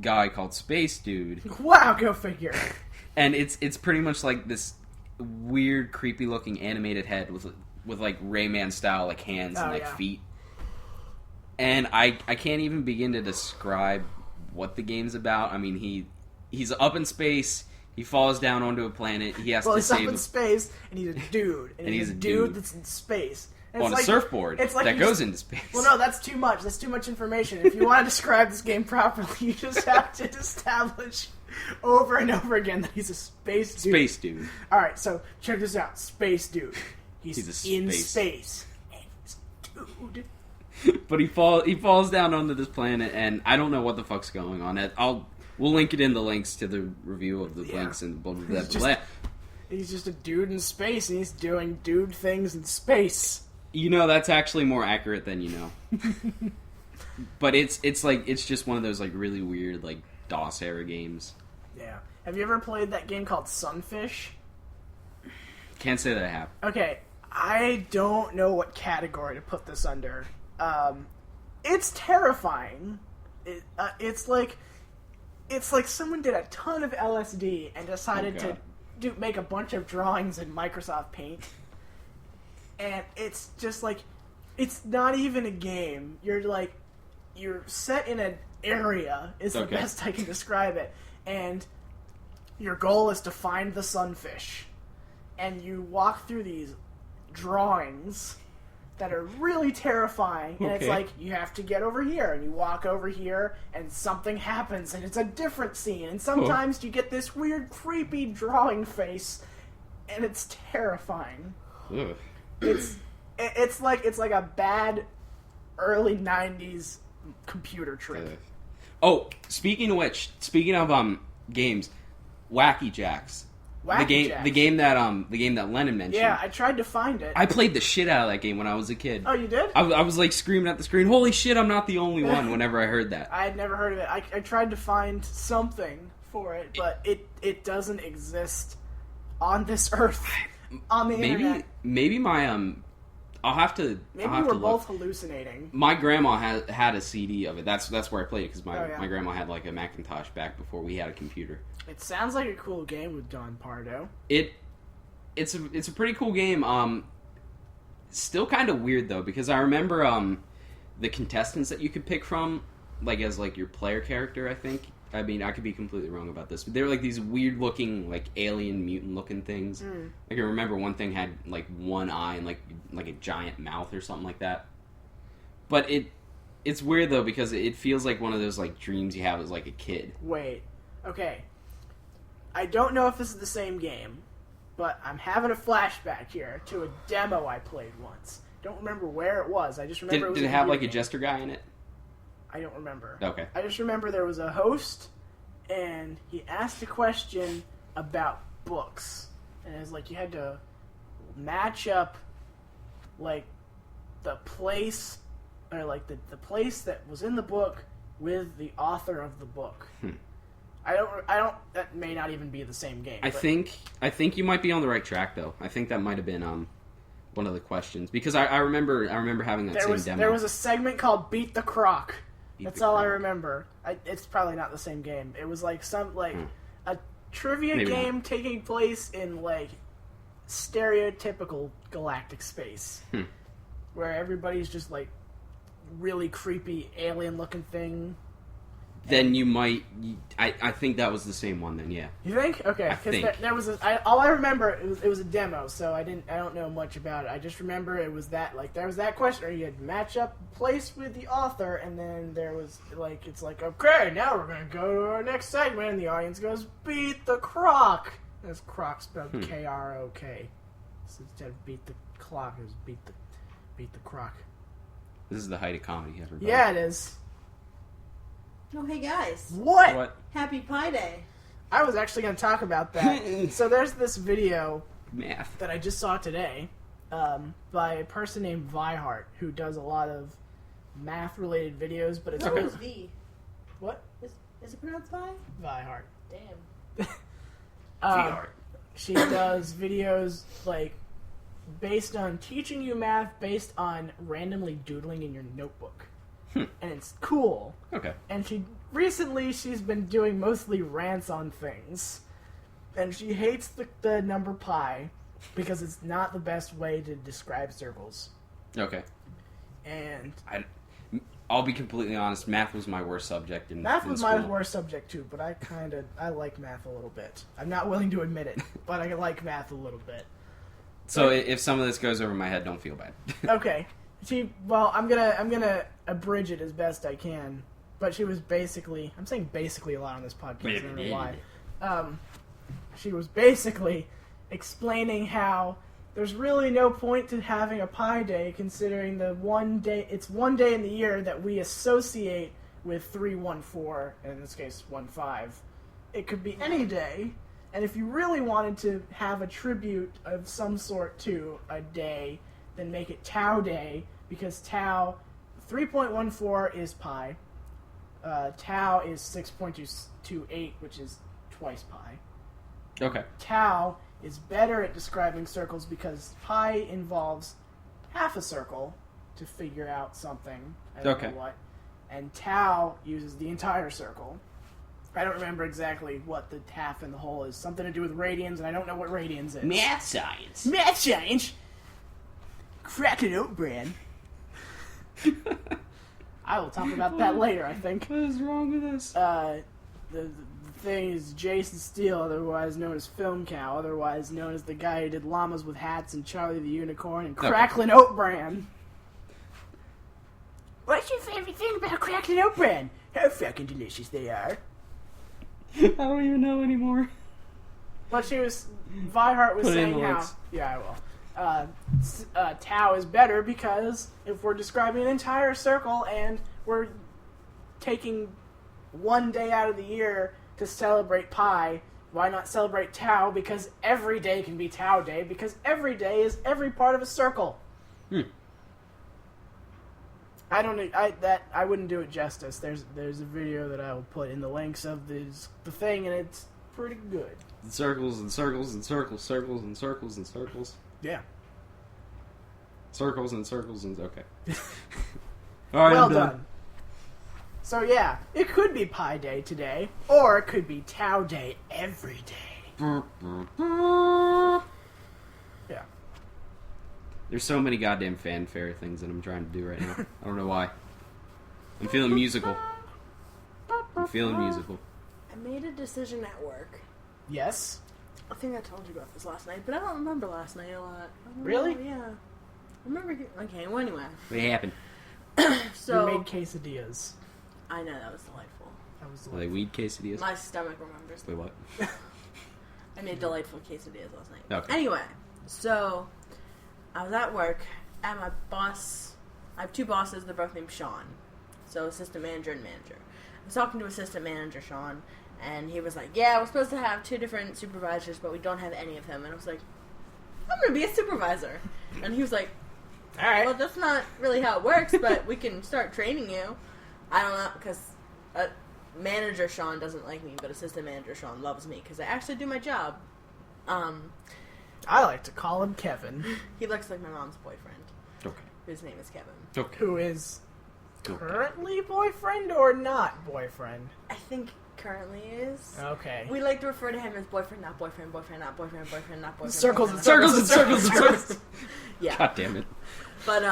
guy called Space Dude. Wow, go figure. And it's pretty much like this weird, creepy looking animated head with like Rayman style like hands and like feet. And I can't even begin to describe what the game's about. I mean, he's up in space. He falls down onto a planet. He has to he's save up in space, and he's a dude. And he's a dude that's in space. And on a surfboard that goes into space. Well, no, that's too much. That's too much information. If you want to describe this game properly, you just have to establish over and over again that he's a space dude. Space dude. All right, so check this out. Space dude. He's in space. And he's a dude. But he falls down onto this planet, and I don't know what the fuck's going on. We'll link it in the links to the review of the links and blah, blah, blah, blah. He's just a dude in space, and he's doing dude things in space. You know, that's actually more accurate than you know. But it's just one of those like really weird like DOS era games. Yeah. Have you ever played that game called Sunfish? Can't say that I have. Okay, I don't know what category to put this under. It's terrifying. It's like someone did a ton of LSD and decided to make a bunch of drawings in Microsoft Paint. And it's just like, it's not even a game. You're set in an area, is the best I can describe it. And your goal is to find the sunfish. And you walk through these drawings that are really terrifying. And it's like, you have to get over here. And you walk over here, and something happens, and it's a different scene. And sometimes you get this weird, creepy drawing face, and it's terrifying. Ugh. It's like a bad early 90s computer trip. Oh, speaking of games, Wacky Jacks. The game that Lennon mentioned. Yeah, I tried to find it. I played the shit out of that game when I was a kid. Oh, you did? I was like screaming at the screen, "Holy shit, I'm not the only one!" Whenever I heard that. I had never heard of it. I tried to find something for it, but it doesn't exist on this earth. On the internet. Maybe my I'll have to. Maybe we're both hallucinating. My grandma had a CD of it. That's where I played it because my grandma had like a Macintosh back before we had a computer. It sounds like a cool game with Don Pardo. It's a pretty cool game. Still kind of weird though because I remember the contestants that you could pick from, like as like your player character. I mean, I could be completely wrong about this, but they were like these weird looking, like alien mutant looking things. I can remember one thing had like one eye and like a giant mouth or something like that. But it's weird though because it feels like one of those like dreams you have as like a kid. Wait, okay. I don't know if this is the same game, but I'm having a flashback here to a demo I played once. Don't remember where it was. I just remember did it have like a jester guy in it? I don't remember. Okay. I just remember there was a host, and he asked a question about books. And it was like you had to match up, like, the place, or like the place that was in the book with the author of the book. I don't, that may not even be the same game. I think you might be on the right track, though. I think that might have been, one of the questions. Because I remember having that same demo. There was a segment called Beat the Croc. That's all I remember. It's probably not the same game. It was like a trivia game taking place in like stereotypical galactic space, where everybody's just like really creepy alien looking thing. Then you might. I think that was the same one. Then yeah. You think? Okay, because there was all I remember it was a demo, so I don't know much about it. I just remember it was that like there was that question, or you had to match up place with the author, and then there was like it's like okay, now we're gonna go to our next segment, and the audience goes beat the croc. That's croc spelled Krok. So instead of beat the clock, it was beat the croc. This is the height of comedy, everybody. Yeah, it is. Oh, hey guys. What? Happy Pi Day. I was actually going to talk about that. So there's this video Math that I just saw today by a person named Vihart who does a lot of math-related videos, but it's What was V? What? Is it pronounced Vi? Vihart. Damn. VR. She does videos like based on teaching you math, based on randomly doodling in your notebook, and it's cool. Okay. And she's been doing mostly rants on things, and she hates the number pi because it's not the best way to describe circles. Okay. And I'll be completely honest. Math was my worst subject in math was school. my worst subject too, but I like math a little bit. I'm not willing to admit it, but I like math a little bit. So if some of this goes over my head, don't feel bad. Okay. I'm gonna abridge it as best I can. But she was basically, I'm saying basically a lot on this podcast, I don't know why. She was basically explaining how there's really no point to having a Pi Day, considering it's one day in the year that we associate with 314, and in this case 15. It could be any day, and if you really wanted to have a tribute of some sort to a day, then make it Tau Day, because Tau, 3.14 is pi, Tau is 6.228, which is twice pi. Okay. Tau is better at describing circles because pi involves half a circle to figure out something. I don't know what. And tau uses the entire circle. I don't remember exactly what the half and the whole is. Something to do with radians, and I don't know what radians is. Math science. Math science! Cracklin oat bran. I will talk about that later, I think. What is wrong with us? The thing is Jason Steele, otherwise known as Film Cow, otherwise known as the guy who did Llamas with Hats and Charlie the Unicorn and Cracklin Oat Bran. What's your favorite thing about Cracklin Oat Bran? How fucking delicious they are. I don't even know anymore. But Vihart was Put it in saying the how... links. Yeah, I will. Tau is better because if we're describing an entire circle and we're taking one day out of the year to celebrate pi, why not celebrate Tau? Because every day can be Tau Day, because every day is every part of a circle. I wouldn't do it justice. There's a video that I will put in the links of the thing, and it's pretty good. Circles and circles and circles, circles and circles and circles. Yeah. Circles and circles and... Okay. All right, Well I'm done. So yeah, it could be Pi Day today, or it could be Tau Day every day. Yeah. There's so many goddamn fanfare things that I'm trying to do right now. I don't know why. I'm feeling musical. I made a decision at work. Yes? I think I told you about this last night, but I don't remember last night a lot. Really? Yeah. I remember... Okay, well, anyway. What happened? So... You made quesadillas. I know, that was delightful. That was Are they weed quesadillas? My stomach remembers. Wait, what? I made delightful quesadillas last night. Okay. Anyway, so I was at work, and my boss... I have two bosses, they're both named Sean. So assistant manager and manager. I was talking to assistant manager Sean, and he was like, yeah, we're supposed to have two different supervisors, but we don't have any of them. And I was like, I'm going to be a supervisor. And he was like, Alright. well, that's not really how it works, but we can start training you. I don't know, because manager Sean doesn't like me, but assistant manager Sean loves me, because I actually do my job. I like to call him Kevin. He looks like my mom's boyfriend, Okay. whose name is Kevin. Okay. Who is currently boyfriend or not boyfriend? I think currently is. Okay. We like to refer to him as boyfriend, not boyfriend, boyfriend, not boyfriend, boyfriend, not boyfriend. Circles boyfriend, and Circles and circles and circles. Yeah. God damn it. But,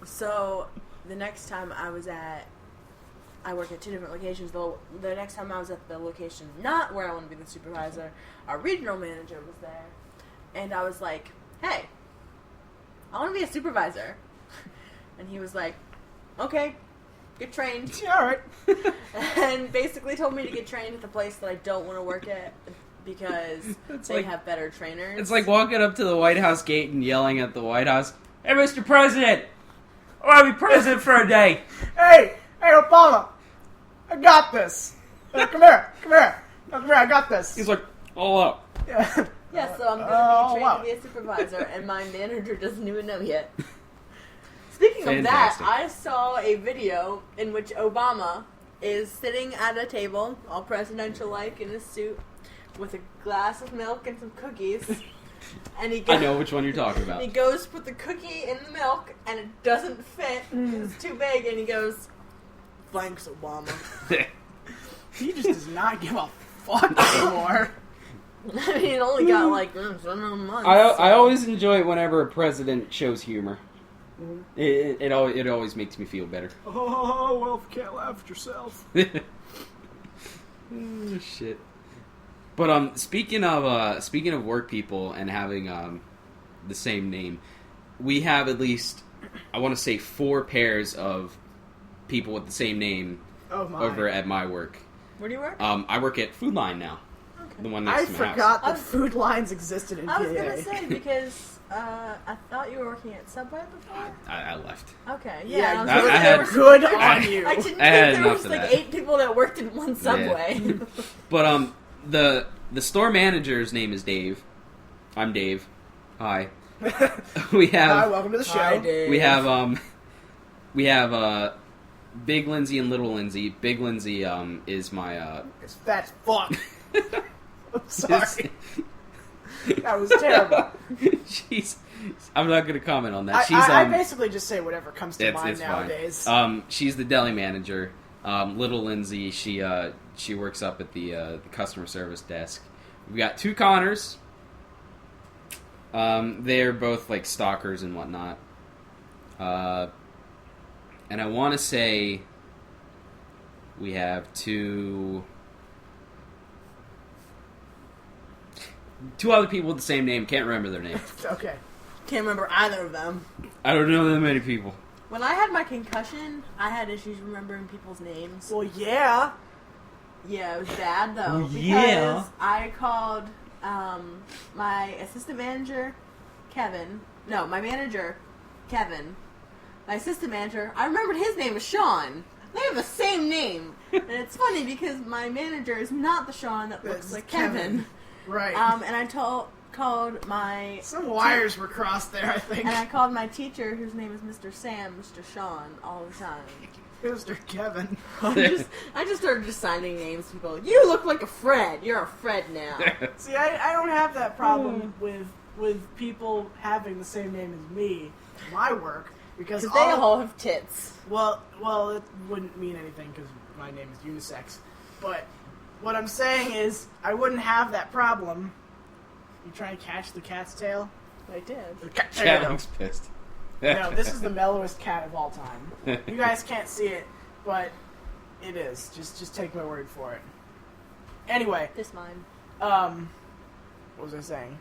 so the next time I work at two different locations. The next time I was at the location not where I want to be the supervisor, our regional manager was there. And I was like, hey, I want to be a supervisor. And he was like, okay, get trained. Yeah, alright. And basically told me to get trained at the place that I don't want to work at because they have better trainers. It's like walking up to the White House gate and yelling at the White House, hey, Mr. President, I want to be president for a day. Hey, Obama, I got this. Come here. I got this. He's like, all up. Yeah. Yeah, so I'm going to be trained to be a supervisor, and my manager doesn't even know yet. Speaking Fantastic. of that, I saw a video in which Obama is sitting at a table, all presidential-like in his suit, with a glass of milk and some cookies. And he I know which one you're talking about. He goes to put the cookie in the milk, and it doesn't fit. It's too big, and he goes, "Thanks, Obama." He just does not give a fuck anymore. I mean, it only got like 7 months. I always enjoy it whenever a president shows humor. It always makes me feel better. Oh, well, if you can't laugh at yourself. Oh, shit. But speaking of work people and having the same name, we have at least, I want to say, 4 pairs of people with the same name over at my work. Where do you work? I work at Food Line now. Okay. The one next I to my forgot house. that food lines existed in PA. I was gonna say because I thought you were working at Subway before. I left. Okay, Yeah, yeah. I had- good I- on you. I didn't I had think there enough was of like that. 8 people that worked in one Subway. Yeah. But the store manager's name is Dave. I'm Dave. Hi. We Hi, have welcome to the show. Hi, Dave. we have Big Lindsay and Little Lindsay. Big Lindsay is my It's fat as fuck. I'm sorry. That was terrible. I'm not going to comment on that. I basically just say whatever comes to mind it's nowadays. fine. She's the deli manager. Little Lindsay, she works up at the customer service desk. We've got 2 Connors. They're both like stalkers and whatnot. And I want to say we have 2 other people with the same name. Can't remember their names. Okay. Can't remember either of them. I don't know that many people. When I had my concussion, I had issues remembering people's names. Well, yeah. Yeah, it was bad though. Oh, because yeah. I called my assistant manager, Kevin. No, my manager, Kevin. My assistant manager, I remembered his name was Sean. They have the same name. And it's funny because my manager is not the Sean that looks It's like Kevin. Kevin. Right. And I called my... Some wires were crossed there, I think. And I called my teacher, whose name is Mr. Sam, Mr. Sean, all the time. Mr. Kevin. I just started assigning names to people. You look like a Fred. You're a Fred now. See, I don't have that problem with people having the same name as me in my work because Because they all have tits. Well, it wouldn't mean anything because my name is unisex. But what I'm saying is, I wouldn't have that problem. You trying to catch the cat's tail? I did. The cat Chad tail. looks pissed. No, this is the mellowest cat of all time. You guys can't see it, but it is. Just take my word for it. Anyway, This mine. what was I saying?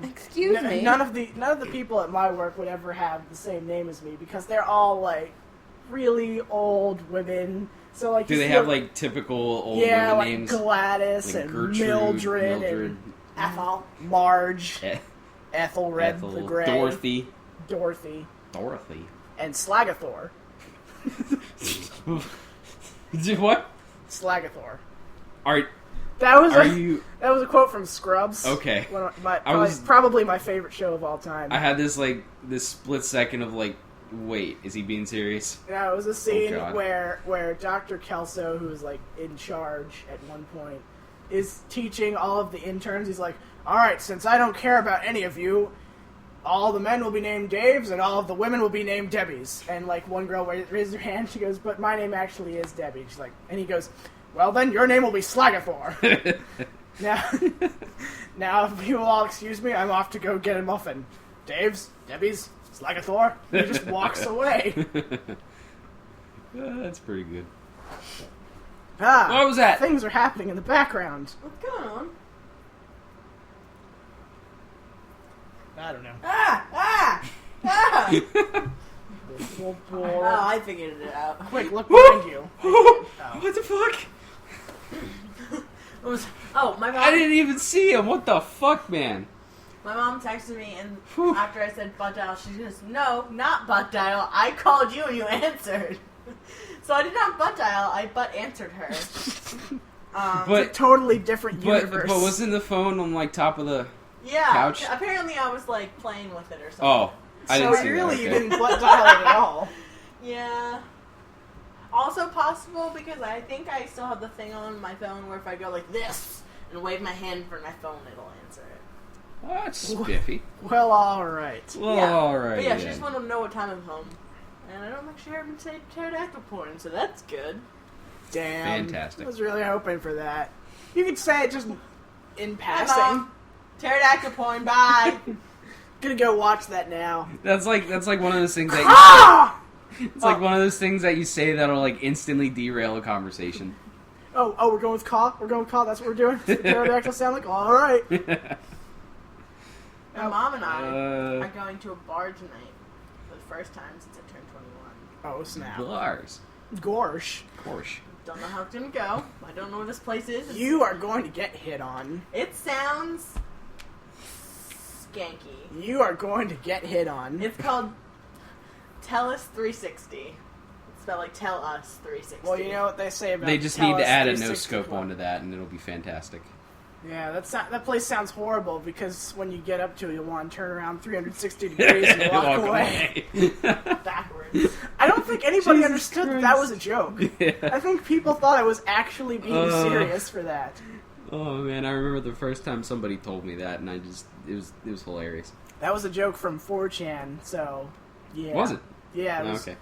Excuse me. None of the people at my work would ever have the same name as me because they're all like really old women. So like, Do you they see have a- like typical old yeah, women like names? Gladys Like and Gertrude, Mildred and Ethel, Marge, Ethelred Ethel, the Grey, Dorothy, and Slagathor. What? Slagathor. Are That was you? that was a quote from Scrubs. Okay. One of my, I was- probably my favorite show of all time. I had this split second of like, wait, is he being serious? Yeah, it was a scene God. where Dr. Kelso, who is like in charge at one point, is teaching all of the interns. He's like, "All right, since I don't care about any of you, all the men will be named Daves, and all of the women will be named Debbies." And like one girl raised her hand. She goes, "But my name actually is Debbie." She's like, and he goes, "Well, then your name will be Slagathor." Now, if you will all excuse me, I'm off to go get a muffin. Dave's, Debbie's, Slagathor. He just walks away. That's pretty good. What was that? Things are happening in the background. What's going on? I don't know. Ah! Oh, I figured it out. Quick, look behind you. What the fuck? My mom. I didn't even see him. What the fuck, man? My mom texted me, and after I said butt dial, she goes, "No, not butt dial. I called you and you answered." So I did not butt dial. I butt answered her. It's a totally different universe. But wasn't the phone on like top of the Yeah. couch? Apparently, I was like playing with it or something. Oh, I didn't see really, that. you Okay. didn't butt dial it at all. Yeah. Also possible because I think I still have the thing on my phone where if I go like this and wave my hand for my phone, it'll answer it. Oh, that's spiffy. Well, alright. Well, Yeah. alright. But yeah, she just wanted to know what time I'm home. And I don't actually hear him say pterodactyl porn, so that's good. Damn. Fantastic. I was really hoping for that. You could say it just in Bye, passing. Mom. Pterodactyl porn, bye. Gonna go watch that now. That's like one of those things that Ah! it's like one of those things that you say that'll like instantly derail a conversation. Oh, we're going with caw? We're going with caw? That's what we're doing? Pterodactyl sound like? Alright. My mom and I are going to a bar tonight for the first time since I turned 21. Oh, snap. Bars. Gorsh. Gorsh. Don't know how it's gonna go. I don't know where this place is. You are going to get hit on. It sounds skanky. You are going to get hit on. It's called Tellus 360. It's spelled like Tell Us 360. Well, you know what they say about They just Tell need to Us add a 360 no scope Club. onto that, and it'll be fantastic. Yeah, that place sounds horrible because when you get up to it, you'll want to turn around 360 degrees and walk away. backwards. I don't think anybody Jesus understood Christ. that was a joke. Yeah. I think people thought I was actually being serious for that. Oh man, I remember the first time somebody told me that, and it was hilarious. That was a joke from 4chan, so yeah. Was it? Yeah, it was Okay.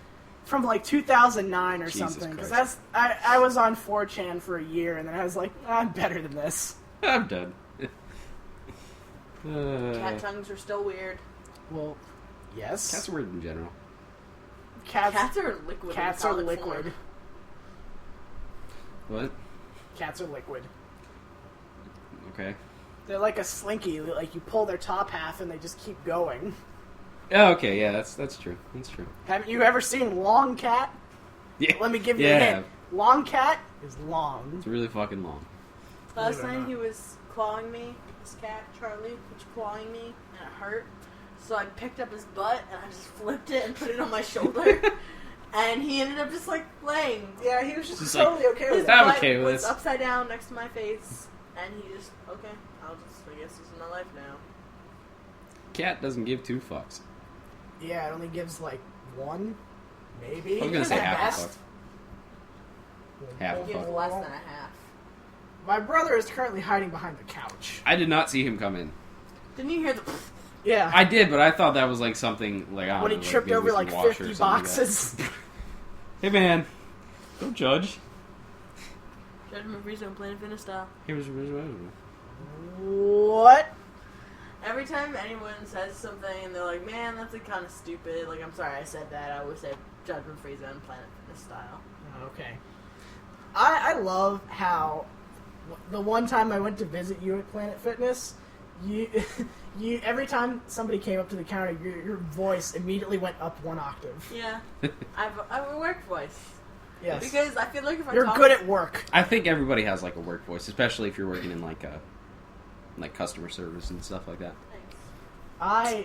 from like 2009 or Jesus something. Because Christ. I was on 4chan for a year, and then I was like, I'm better than this. I'm done. Cat tongues are still weird. Well, yes. Cats are weird in general. Cats are liquid. Cats in are solid liquid. form. What? Cats are liquid. Okay. They're like a slinky. Like you pull their top half and they just keep going. Oh, okay, yeah, that's true. That's true. Haven't you ever seen Long Cat? Yeah. Let me give you a Yeah. hint. Long Cat is long. It's really fucking long. Last Believe it or time not. he was clawing me. This cat, Charlie, was clawing me, and it hurt. So I picked up his butt and I just flipped it and put it on my shoulder. And he ended up just like laying. Yeah, he was just Just totally okay His with it. I'm butt okay with was this. upside down next to my face, and he just I guess this is my life now. Cat doesn't give two fucks. Yeah, it only gives like one, maybe. I was gonna say at half a best. fuck. Half a He gives fuck. less than a half. My brother is currently hiding behind the couch. I did not see him come in. Didn't you hear the? Yeah. I did, but I thought that was like something like I don't when he know, tripped maybe over with like some washer or 50 something like boxes. that. Hey man, don't judge. Judgment Free Zone Planet Fitness style. What? Every time anyone says something and they're like, "Man, that's like kind of stupid," like I'm sorry I said that. I always say Judgment Free Zone Planet Fitness style. Okay. I love how the one time I went to visit you at Planet Fitness, you every time somebody came up to the counter, your voice immediately went up one octave. Yeah, I have a work voice. Yes. Because I feel like if I You're talk, good at work. I think everybody has like a work voice, especially if you're working in like customer service and stuff like that. Thanks.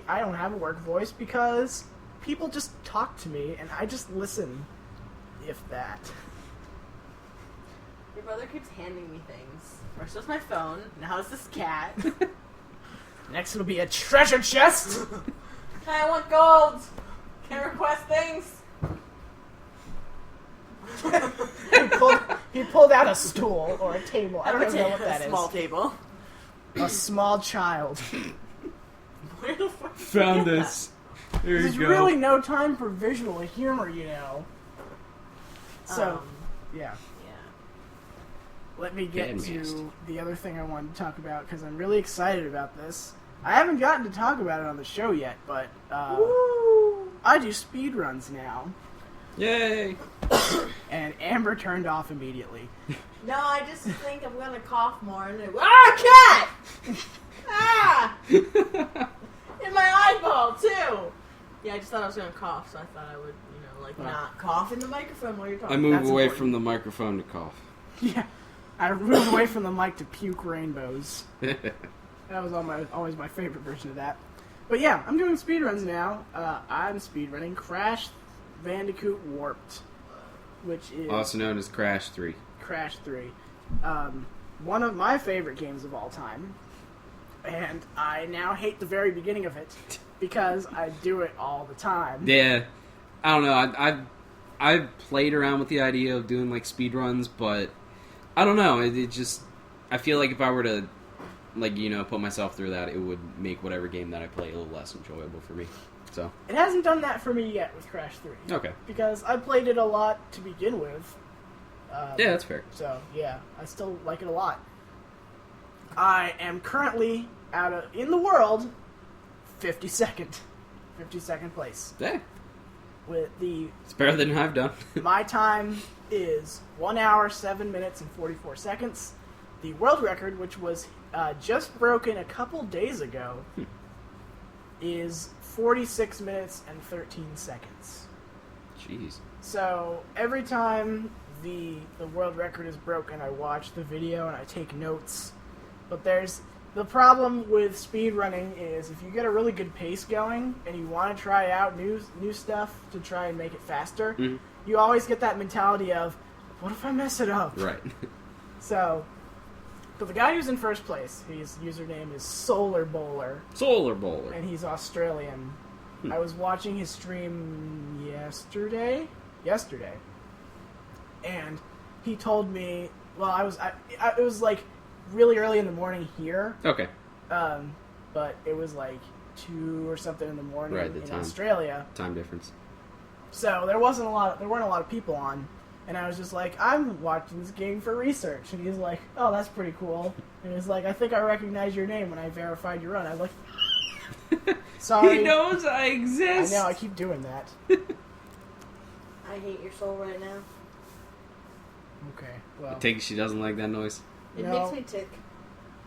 I don't have a work voice because people just talk to me and I just listen, if that. Your brother keeps handing me things. First was my phone. Now it's this cat. Next it'll be a treasure chest. Hey, I want gold. Can request things. he pulled out a stool or a table. I don't even know what that is. Small table. A small child. Where the fuck? Found this. There There's you go. really no time for visual humor, you know. So, yeah. Yeah. Let me get Bandmast. to the other thing I wanted to talk about because I'm really excited about this. I haven't gotten to talk about it on the show yet, but I do speed runs now. Yay! And Amber turned off immediately. No, I just think I'm gonna cough more and cat! Ah! In my eyeball too. Yeah, I just thought I was gonna cough, so I thought I would, not cough in the microphone while you're talking. I move That's away important. from the microphone to cough. Yeah. I moved away from the mic to puke rainbows. That was always my favorite version of that. But yeah, I'm doing speedruns now. I'm speedrunning Crash Bandicoot Warped, which is Also known as Crash 3. Crash 3. One of my favorite games of all time. And I now hate the very beginning of it because I do it all the time. Yeah, I don't know. I've played around with the idea of doing, like, speedruns, but I don't know. It just... I feel like if I were to, like, you know, put myself through that, it would make whatever game that I play a little less enjoyable for me. So It hasn't done that for me yet with Crash 3. okay. Because I played it a lot to begin with. Yeah, that's fair. So, yeah, I still like it a lot. I am currently in the world, 52nd place. Yeah. With It's better than I've done. my time is 1 hour, 7 minutes, and 44 seconds. The world record, which was just broken a couple days ago, is 46 minutes and 13 seconds. Jeez. So every time the world record is broken, I watch the video and I take notes. But the problem with speedrunning is if you get a really good pace going and you want to try out new stuff to try and make it faster, you always get that mentality of, what if I mess it up? Right. So, but the guy who's in first place, his username is Solar Bowler, Solar Bowler. and he's Australian. I was watching his stream yesterday, and he told me, well, it was like really early in the morning here, Okay. but it was like 2 or something in the morning Right, the in time. Australia. Time difference. So there weren't a lot of people on, and I was just like, I'm watching this game for research, and he's like, oh, that's pretty cool, and he's like, I think I recognize your name when I verified your run. I was like, sorry. He knows I exist. I know, I keep doing that. I hate your soul right now. Okay, I well, take it she doesn't like that noise. It No. makes me tick.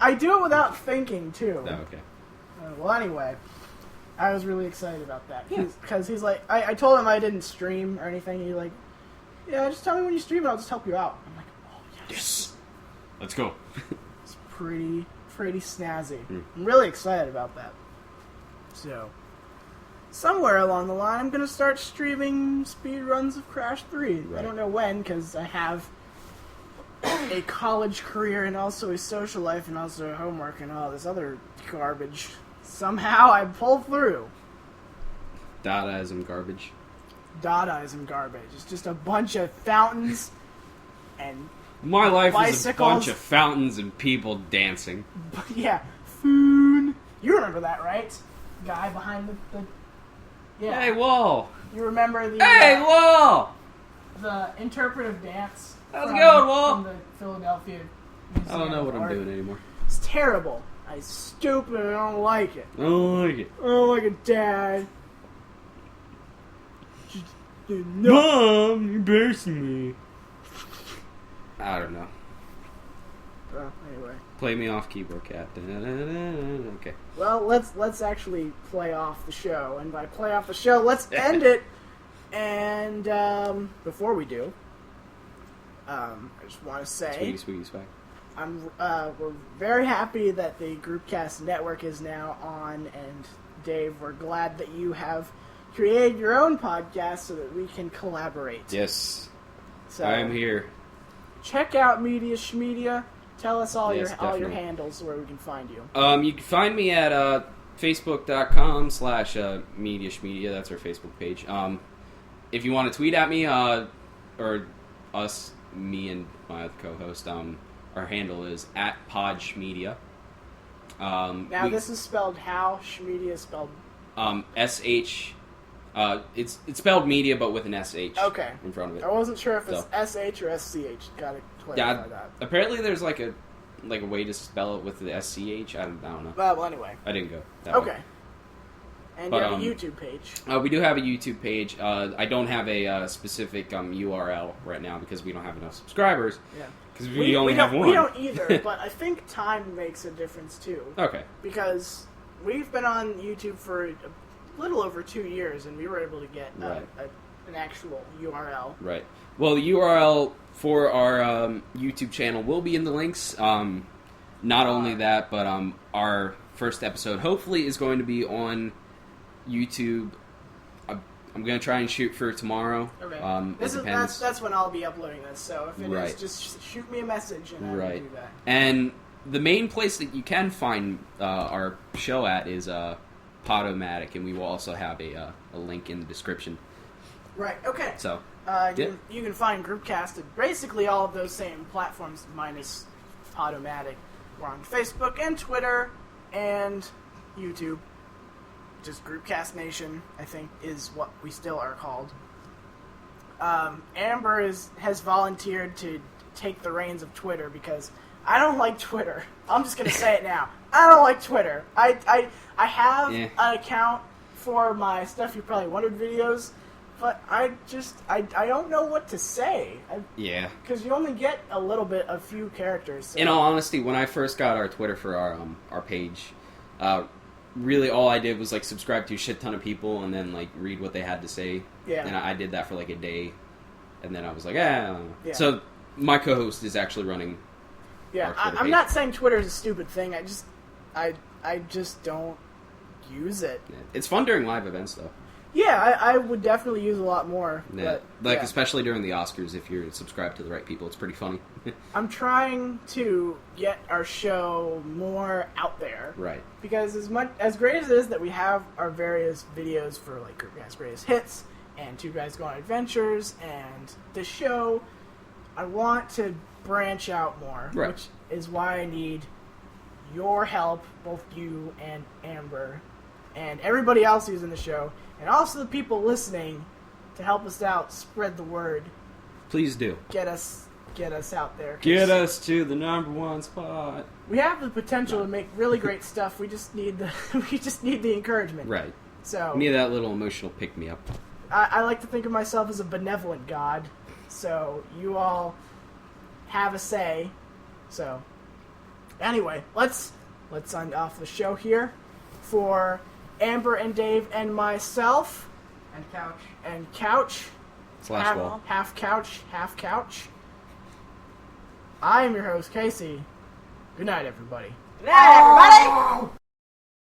I do it without thinking too. Oh, okay. Well, anyway, I was really excited about that Yeah. because he's like, I told him I didn't stream or anything. He's like, yeah, just tell me when you stream and I'll just help you out. I'm like, oh yes, Yes. Let's go. it's pretty snazzy. Mm. I'm really excited about that. So, somewhere along the line, I'm gonna start streaming speedruns of Crash 3. Right. I don't know when because I have a college career and also a social life and also homework and all this other garbage. Somehow I pull through. Dadaism garbage. Dadaism garbage. It's just a bunch of fountains and My life is a Bicycles. bunch of fountains and people dancing. yeah, food. You remember that, right? Guy behind the yeah. Hey, Wall! You remember the Hey, Wall! the interpretive dance? How's it going, Walt? From the Philadelphia Museum I don't know what of I'm Art. doing anymore. It's terrible. It's stupid. And I don't like it. I don't like it. I don't like it, Dad. Just, no. Mom, you're embarrassing me. I don't know. Anyway. Play me off keyboard, cat. Okay. Well, let's actually play off the show, and by play off the show, let's end it. And before we do, I just want to say, Sweetie swag. we're very happy that the GroupCast Network is now on, and Dave, we're glad that you have created your own podcast so that we can collaborate. Yes, So I am here. check out Media Schmedia. Tell us all Yes, your definitely. handles where we can find you. You can find me at facebook.com/Media Schmedia. That's our Facebook page. If you want to tweet at me, or us, me and my other co-host, our handle is @PodSchmedia. Now, this is spelled how? Schmedia is spelled... SH. It's spelled media, but with an SH Okay. in front of it. I wasn't sure if it's So. SH or SCH. Gotta clarify Yeah, that. apparently there's like a way to spell it with the SCH. I don't know. Well, anyway. I didn't go that way. Okay. And But, you have a YouTube page. We do have a YouTube page. I don't have a specific URL right now because we don't have enough subscribers. Yeah. Because we only have don't, one. We don't either, but I think time makes a difference too. Okay. Because we've been on YouTube for a little over 2 years, and we were able to get Right. an actual URL. Right. Well, the URL for our YouTube channel will be in the links. Not only that, but our first episode hopefully is going to be on YouTube. I'm going to try and shoot for tomorrow. Okay. It depends. That's when I'll be uploading this. So if it is, Right. just shoot me a message, and I will Right. do that. And the main place that you can find our show at is Podomatic, and we will also have a link in the description. Right. Okay. So, You can find GroupCast at basically all of those same platforms, minus Podomatic. We're on Facebook and Twitter and YouTube. Just GroupCast Nation, I think, is what we still are called. Amber has volunteered to take the reins of Twitter because I don't like Twitter. I'm just going to say it now. I don't like Twitter. I have an account for my Stuff You Probably Wondered videos, but I don't know what to say. Because you only get a few characters. So. In all honesty, when I first got our Twitter for our page, really all I did was like subscribe to a shit ton of people and then like read what they had to say. Yeah. And I did that for like a day, and then I was like, Yeah. So my co-host is actually running. Yeah, I'm not saying Twitter is a stupid thing. I just don't use it. Yeah. It's fun during live events, though. Yeah, I would definitely use a lot more. Yeah. But, especially during the Oscars, if you're subscribed to the right people, it's pretty funny. I'm trying to get our show more out there. Right. Because as great as it is that we have our various videos for like GroupCast Greatest Hits and Two Guys Go on Adventures and the show, I want to branch out more, right. Which is why I need your help, both you and Amber, and everybody else who's in the show, and also the people listening to help us out, spread the word. Please do. Get us out there. Get us to the #1 spot. We have the potential to make really great stuff. We just need the encouragement. Right. So we need that little emotional pick me up. I like to think of myself as a benevolent god. So you all have a say. So anyway, let's end off the show here for Amber and Dave and myself and couch /wall. half couch. I am your host, Casey. Good night, everybody. Good night, everybody!